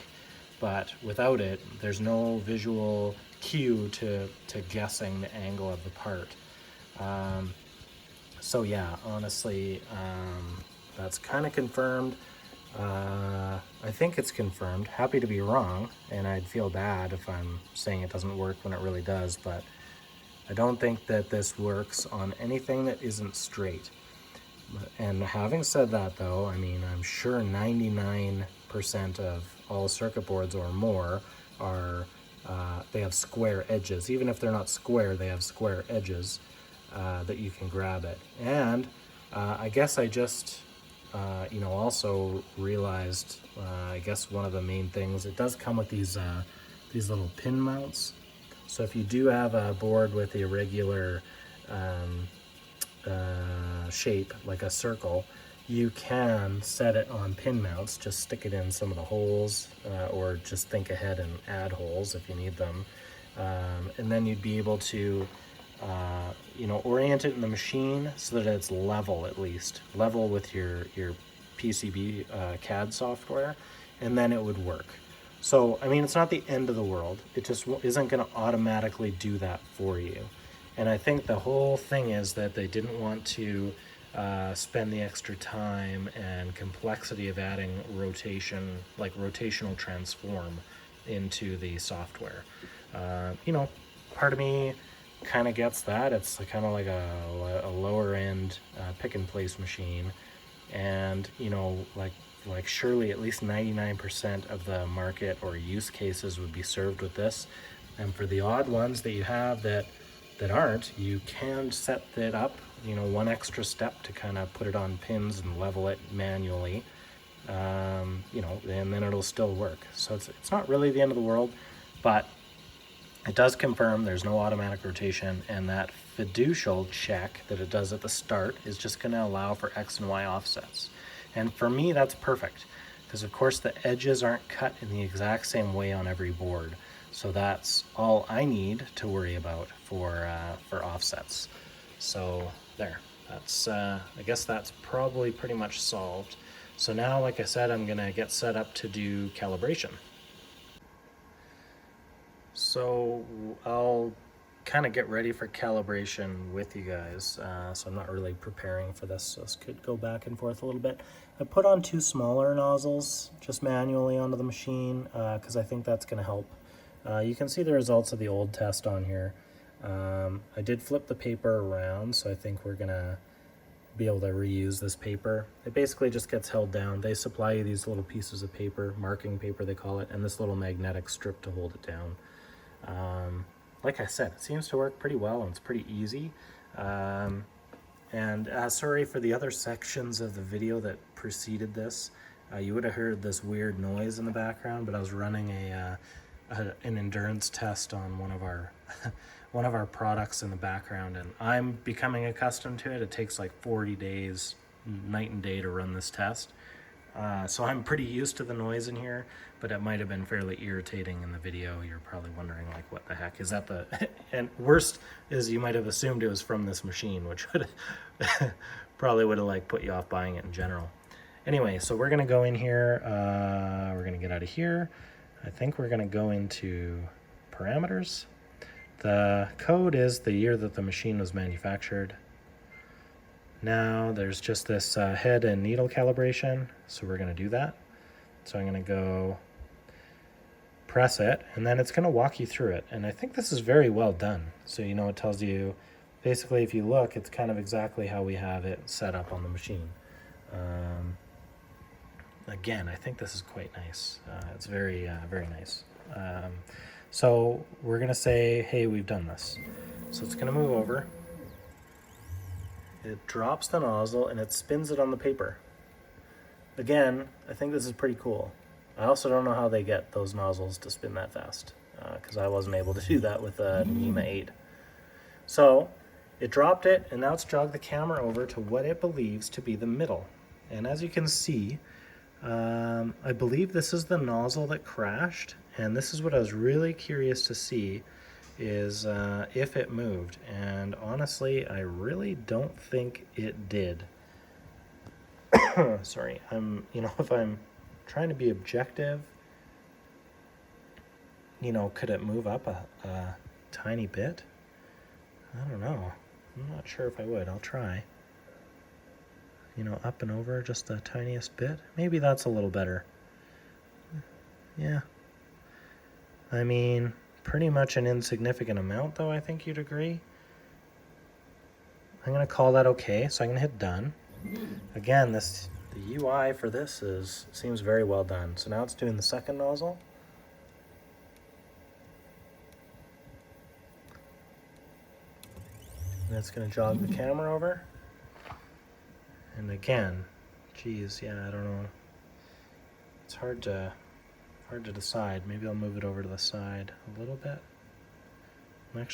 But without it, there's no visual cue to guessing the angle of the part. So yeah, honestly, that's kind of confirmed. I think it's confirmed. Happy to be wrong, and I'd feel bad if I'm saying it doesn't work when it really does, but I don't think that this works on anything that isn't straight. And having said that though, I mean, I'm sure 99% of all circuit boards or more are, they have square edges. Even if they're not square, they have square edges that you can grab it. And I guess I just, you know, also realized, I guess one of the main things, it does come with these little pin mounts. So if you do have a board with the irregular shape, like a circle, you can set it on pin mounts, just stick it in some of the holes, or just think ahead and add holes if you need them. And then you'd be able to, you know, orient it in the machine so that it's level, at least. Level with your PCB CAD software, and then it would work. So, I mean, it's not the end of the world. It just isn't going to automatically do that for you. And I think the whole thing is that they didn't want to spend the extra time and complexity of adding rotation, like rotational transform, into the software. You know, part of me kind of gets that. It's kind of like a lower end pick and place machine, and you know, like surely at least 99% of the market or use cases would be served with this. And for the odd ones that you have that aren't, you can set it up, you know, one extra step to kind of put it on pins and level it manually, you know, and then it'll still work. So it's not really the end of the world, but it does confirm there's no automatic rotation, and that fiducial check that it does at the start is just going to allow for X and Y offsets. And for me, that's perfect, because of course the edges aren't cut in the exact same way on every board. So that's all I need to worry about for offsets. So there, that's I guess that's probably pretty much solved. So now, like I said, I'm gonna get set up to do calibration. So I'll kind of get ready for calibration with you guys. So I'm not really preparing for this, so this could go back and forth a little bit. I put on 2 smaller nozzles just manually onto the machine because I think that's gonna help. You can see the results of the old test on here. I did flip the paper around, so I think we're gonna be able to reuse this paper. It basically just gets held down. They supply you these little pieces of paper, marking paper they call it, and this little magnetic strip to hold it down. Like I said, it seems to work pretty well and it's pretty easy. And sorry for the other sections of the video that preceded this. You would have heard this weird noise in the background, but I was running an endurance test on one of our one of our products in the background, and I'm becoming accustomed to it. It takes like 40 days, night and day, to run this test. So I'm pretty used to the noise in here, but it might have been fairly irritating in the video. You're probably wondering, like, what the heck is that? And worst is you might have assumed it was from this machine, which would probably would have like put you off buying it in general. Anyway, so we're gonna go in here. We're gonna get out of here. I think we're gonna go into parameters. The code is the year that the machine was manufactured. Now there's just this head and needle calibration, so we're going to do that. So I'm going to go press it, and then it's going to walk you through it. And I think this is very well done. So, you know, it tells you, basically, if you look, it's kind of exactly how we have it set up on the machine. Again, I think this is quite nice. It's very, very nice. So we're going to say, hey, we've done this. So it's going to move over. It drops the nozzle and it spins it on the paper. Again, I think this is pretty cool. I also don't know how they get those nozzles to spin that fast, because I wasn't able to do that with a NEMA 8. So it dropped it, and now it's jogged the camera over to what it believes to be the middle. And as you can see, I believe this is the nozzle that crashed, and this is what I was really curious to see, is if it moved. And honestly, I really don't think it did. Sorry, if I'm trying to be objective, could it move up a tiny bit? I don't know. I'm not sure if I would. I'll try. Up and over just the tiniest bit. Maybe that's a little better. Yeah. I mean, pretty much an insignificant amount, though, I think you'd agree. I'm going to call that okay, so I'm going to hit done. Again, the UI for this seems very well done. So now it's doing the second nozzle. And it's going to jog the camera over. And again, geez, yeah, I don't know. It's hard to decide. Maybe I'll move it over to the side a little bit. I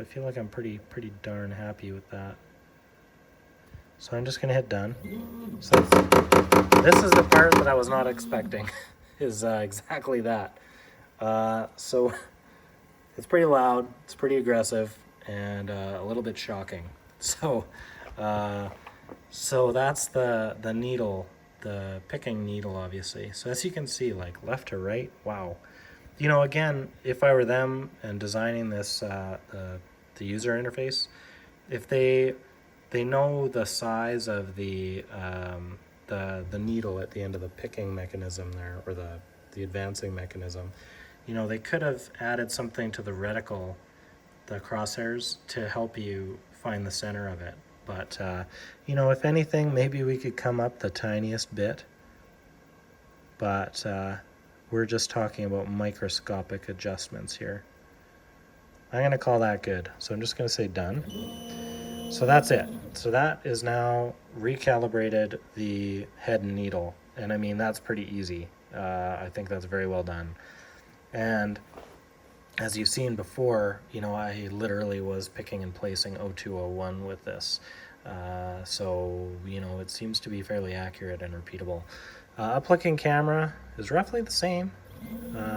feel like I'm pretty darn happy with that. So I'm just gonna hit done. So this is the part that I was not expecting, is exactly that. So it's pretty loud, it's pretty aggressive, and a little bit shocking. So that's the needle, the picking needle, obviously. So as you can see, like left to right, wow. Again, if I were them and designing this, the user interface, if they know the size of the needle at the end of the picking mechanism there, or the advancing mechanism, they could have added something to the reticle, the crosshairs, to help you find the center of it. But, if anything, maybe we could come up the tiniest bit. But we're just talking about microscopic adjustments here. I'm going to call that good. So I'm just going to say done. So that's it. So that is now recalibrated the head and needle. And I mean, that's pretty easy. I think that's very well done. And as you've seen before, I literally was picking and placing 0201 with this. So, it seems to be fairly accurate and repeatable. Uplooking camera is roughly the same.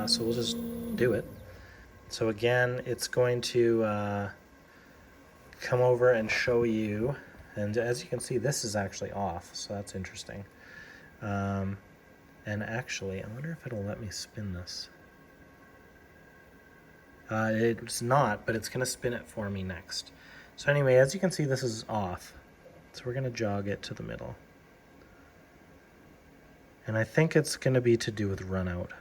So we'll just do it. So again, it's going to come over and show you. And as you can see, this is actually off. So that's interesting. And actually, I wonder if it'll let me spin this. It's not, but it's going to spin it for me next. So anyway, as you can see, this is off. So we're going to jog it to the middle. And I think it's going to be to do with run out.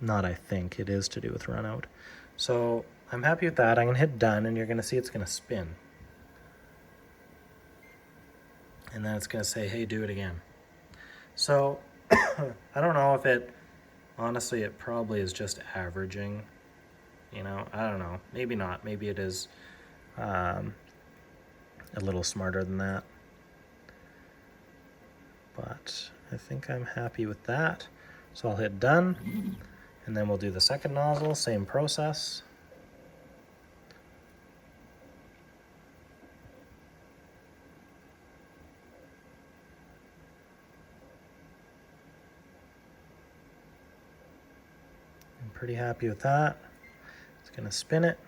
Not I think, it is to do with run out. So I'm happy with that. I'm gonna hit done and you're gonna see it's gonna spin. And then it's gonna say, hey, do it again. So I don't know if it, honestly, it probably is just averaging, you know, I don't know, maybe not, maybe it is a little smarter than that. But I think I'm happy with that. So I'll hit done, and then we'll do the second nozzle, same process. I'm pretty happy with that. It's gonna spin it.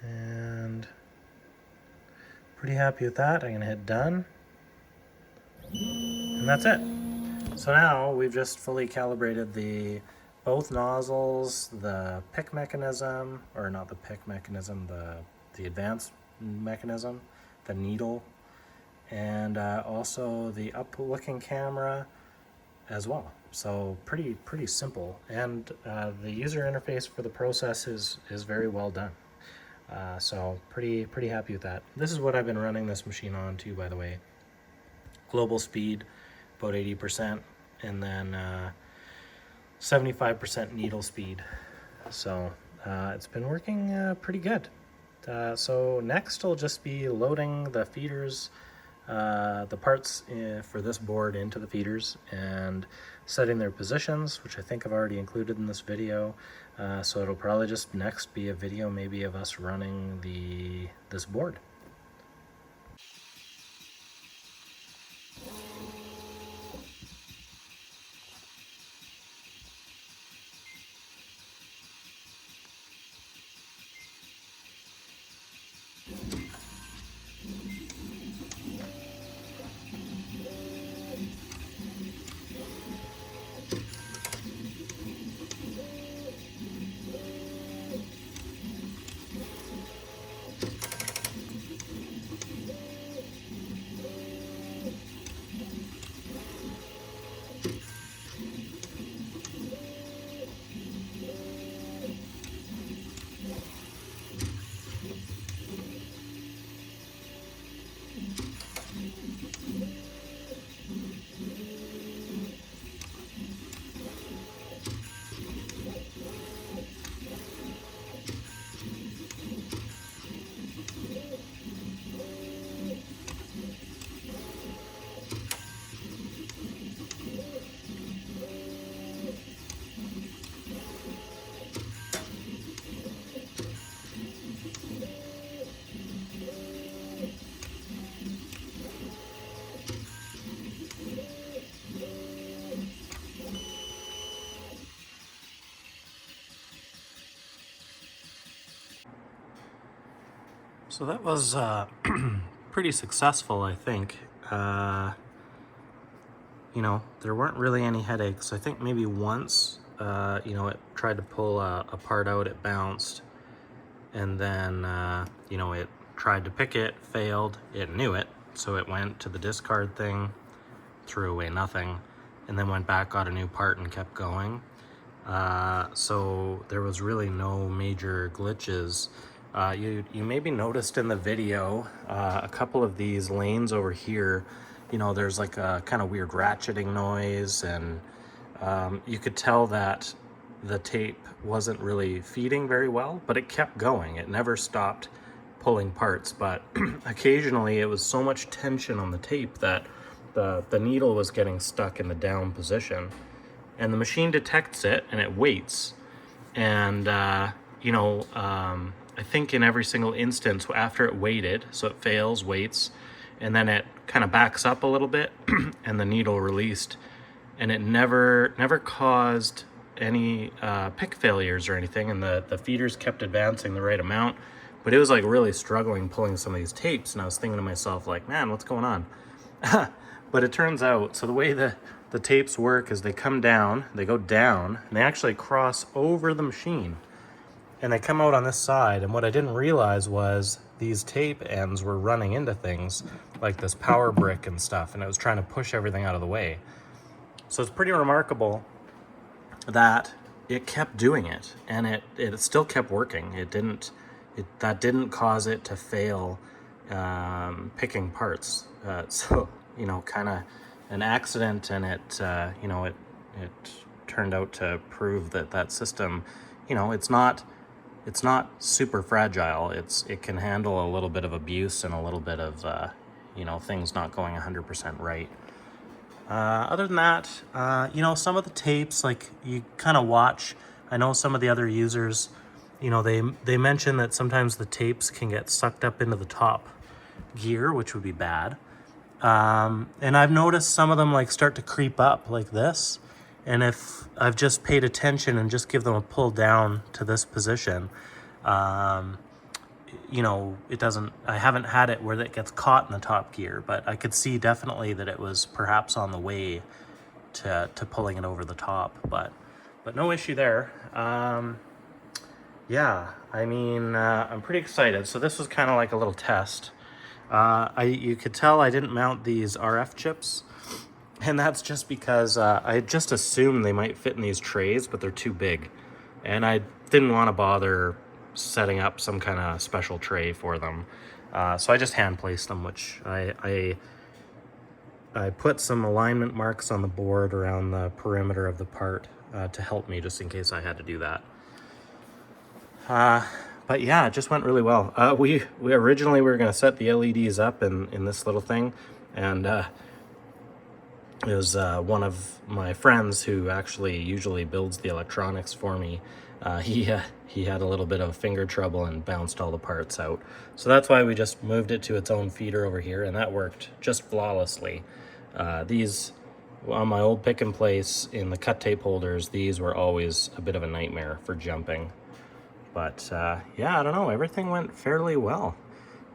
And pretty happy with that. I'm gonna hit done. And that's it. So now we've just fully calibrated both nozzles, the pick mechanism, or not the pick mechanism, the advanced mechanism, the needle, and also the up-looking camera as well. So pretty simple, and the user interface for the process is very well done. So pretty happy with that. This is what I've been running this machine on too, by the way. Global speed, about 80%, and then 75% needle speed. So it's been working pretty good. So next I'll just be loading the feeders, the parts for this board into the feeders and setting their positions, which I think I've already included in this video. So it'll probably just next be a video maybe of us running this board. So that was pretty successful, I think. You know, there weren't really any headaches. I think maybe once, you know, it tried to pull a part out, it bounced, and then, you know, it tried to pick it, failed, it knew it, so it went to the discard thing, threw away nothing, and then went back, got a new part, and kept going. So there was really no major glitches. You maybe noticed in the video a couple of these lanes over here, you know, there's like a kind of weird ratcheting noise, and you could tell that the tape wasn't really feeding very well, but it kept going. It never stopped pulling parts, but occasionally it was so much tension on the tape that the needle was getting stuck in the down position. And the machine detects it and it waits. And, you know, I think in every single instance after it waited, so it fails, waits, and then it kind of backs up a little bit and the needle released, and it never caused any pick failures or anything, and the feeders kept advancing the right amount, but it was like really struggling pulling some of these tapes, and I was thinking to myself like, man, what's going on? But it turns out, so the way the tapes work is they come down, they go down, and they actually cross over the machine. and they come out on this side, and what I didn't realize was these tape ends were running into things like this power brick and stuff, and it was trying to push everything out of the way. So it's pretty remarkable that it kept doing it, and it still kept working. That didn't cause it to fail picking parts. So, you know, kind of an accident, and you know, it turned out to prove that that system, you know, it's not super fragile. It can handle a little bit of abuse and a little bit of you know, things not going 100% right. Other than that, you know, some of the tapes, like, you kind of watch. I know some of the other users, you know, they mention that sometimes the tapes can get sucked up into the top gear, which would be bad. And I've noticed some of them like start to creep up like this. And if I've just paid attention and just give them a pull down to this position, you know, I haven't had it where it gets caught in the top gear, but I could see definitely that it was perhaps on the way to pulling it over the top, but no issue there. Yeah, I mean, I'm pretty excited. So this was kind of like a little test. You could tell I didn't mount these RF chips, and that's just because I just assumed they might fit in these trays, but they're too big, and I didn't want to bother setting up some kind of special tray for them. So I just hand placed them, which I put some alignment marks on the board around the perimeter of the part to help me, just in case I had to do that. But yeah, it just went really well. We originally were going to set the LEDs up in this little thing, and it was one of my friends who actually usually builds the electronics for me. He had a little bit of finger trouble and bounced all the parts out. So that's why we just moved it to its own feeder over here, and that worked just flawlessly. These, on my old pick and place in the cut tape holders, these were always a bit of a nightmare for jumping. But yeah, I don't know, everything went fairly well.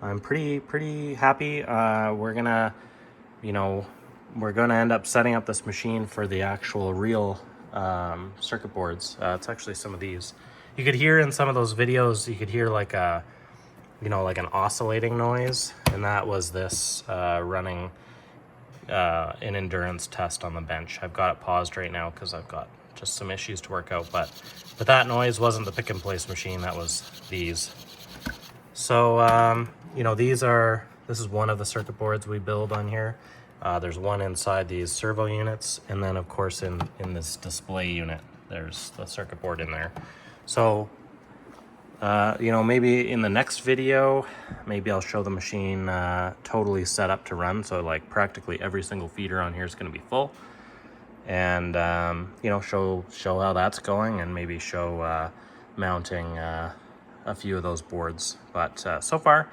I'm pretty happy. We're gonna end up setting up this machine for the actual real circuit boards. It's actually some of these. You could hear in some of those videos, you could hear like a, you know, like an oscillating noise, and that was this running an endurance test on the bench. I've got it paused right now because I've got just some issues to work out, but that noise wasn't the pick and place machine, that was these. So you know, this is one of the circuit boards we build on here. There's one inside these servo units, and then of course in this display unit there's the circuit board in there. So you know, maybe in the next video, maybe I'll show the machine totally set up to run, so like practically every single feeder on here is going to be full, and you know, show how that's going, and maybe show mounting a few of those boards. But so far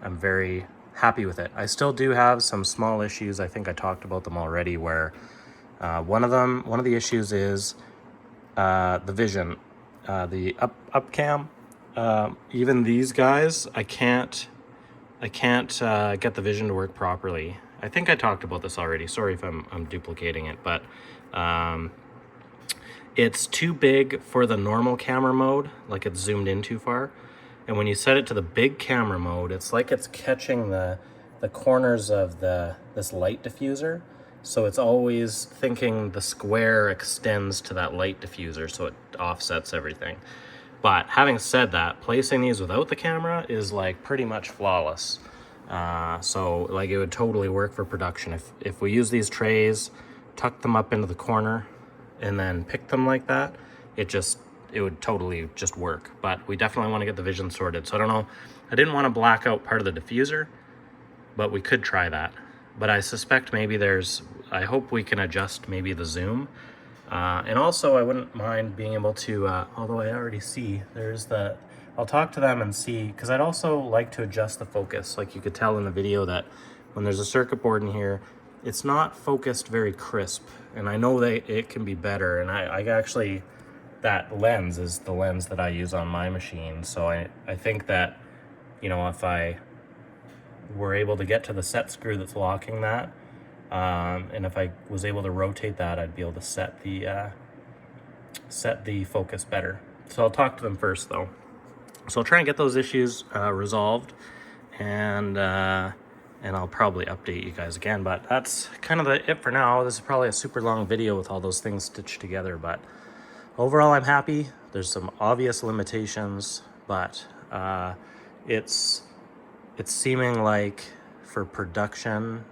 I'm very happy with it. I still do have some small issues. I think I talked about them already, where one of the issues is the vision, the up cam. Even these guys, I can't get the vision to work properly. I think I talked about this already. Sorry if I'm duplicating it, but it's too big for the normal camera mode, like it's zoomed in too far. And when you set it to the big camera mode, it's like it's catching the corners of this light diffuser. So it's always thinking the square extends to that light diffuser, so it offsets everything. But having said that, placing these without the camera is like pretty much flawless. So like it would totally work for production. If we use these trays, tuck them up into the corner, and then pick them like that, it would totally just work. But we definitely want to get the vision sorted. So I don't know, I didn't want to black out part of the diffuser, but we could try that. But I suspect maybe I hope we can adjust maybe the zoom. And also I wouldn't mind being able to, although I already see, I'll talk to them and see, because I'd also like to adjust the focus. Like you could tell in the video that when there's a circuit board in here, it's not focused very crisp. And I know that it can be better. And I actually, that lens is the lens that I use on my machine. So I think that, you know, if I were able to get to the set screw that's locking that, and if I was able to rotate that, I'd be able to set the focus better. So I'll talk to them first though. So I'll try and get those issues resolved, and I'll probably update you guys again. But that's kind of it for now. This is probably a super long video with all those things stitched together, but overall I'm happy. There's some obvious limitations, but it's seeming like for production,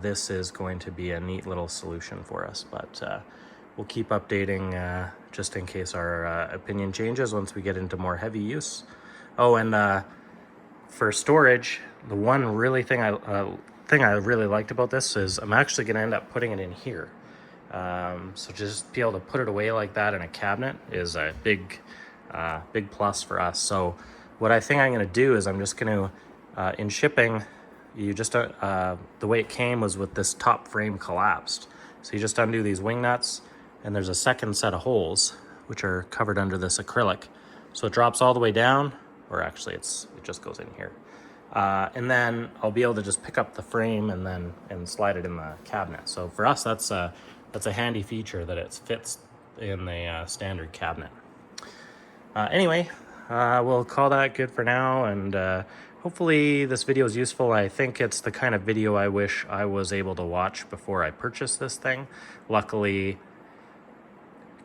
this is going to be a neat little solution for us. But we'll keep updating just in case our opinion changes once we get into more heavy use. Oh, and for storage, the one really thing I really liked about this is I'm actually going to end up putting it in here. So just be able to put it away like that in a cabinet is a big plus for us. So what I think I'm going to do is I'm just going to, in shipping, you just, the way it came was with this top frame collapsed. So you just undo these wing nuts, and there's a second set of holes, which are covered under this acrylic. So it drops all the way down, or actually it just goes in here. And then I'll be able to just pick up the frame and slide it in the cabinet. So for us, that's a handy feature that it fits in the standard cabinet. Anyway, we'll call that good for now, and hopefully this video is useful. I think it's the kind of video I wish I was able to watch before I purchased this thing. Luckily,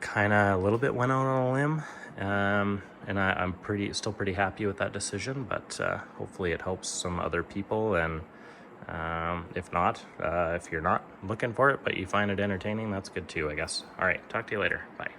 kind of a little bit went out on a limb, and I'm still pretty happy with that decision, but hopefully it helps some other people. And if not, if you're not looking for it but you find it entertaining, that's good too, I guess. All right, talk to you later. Bye.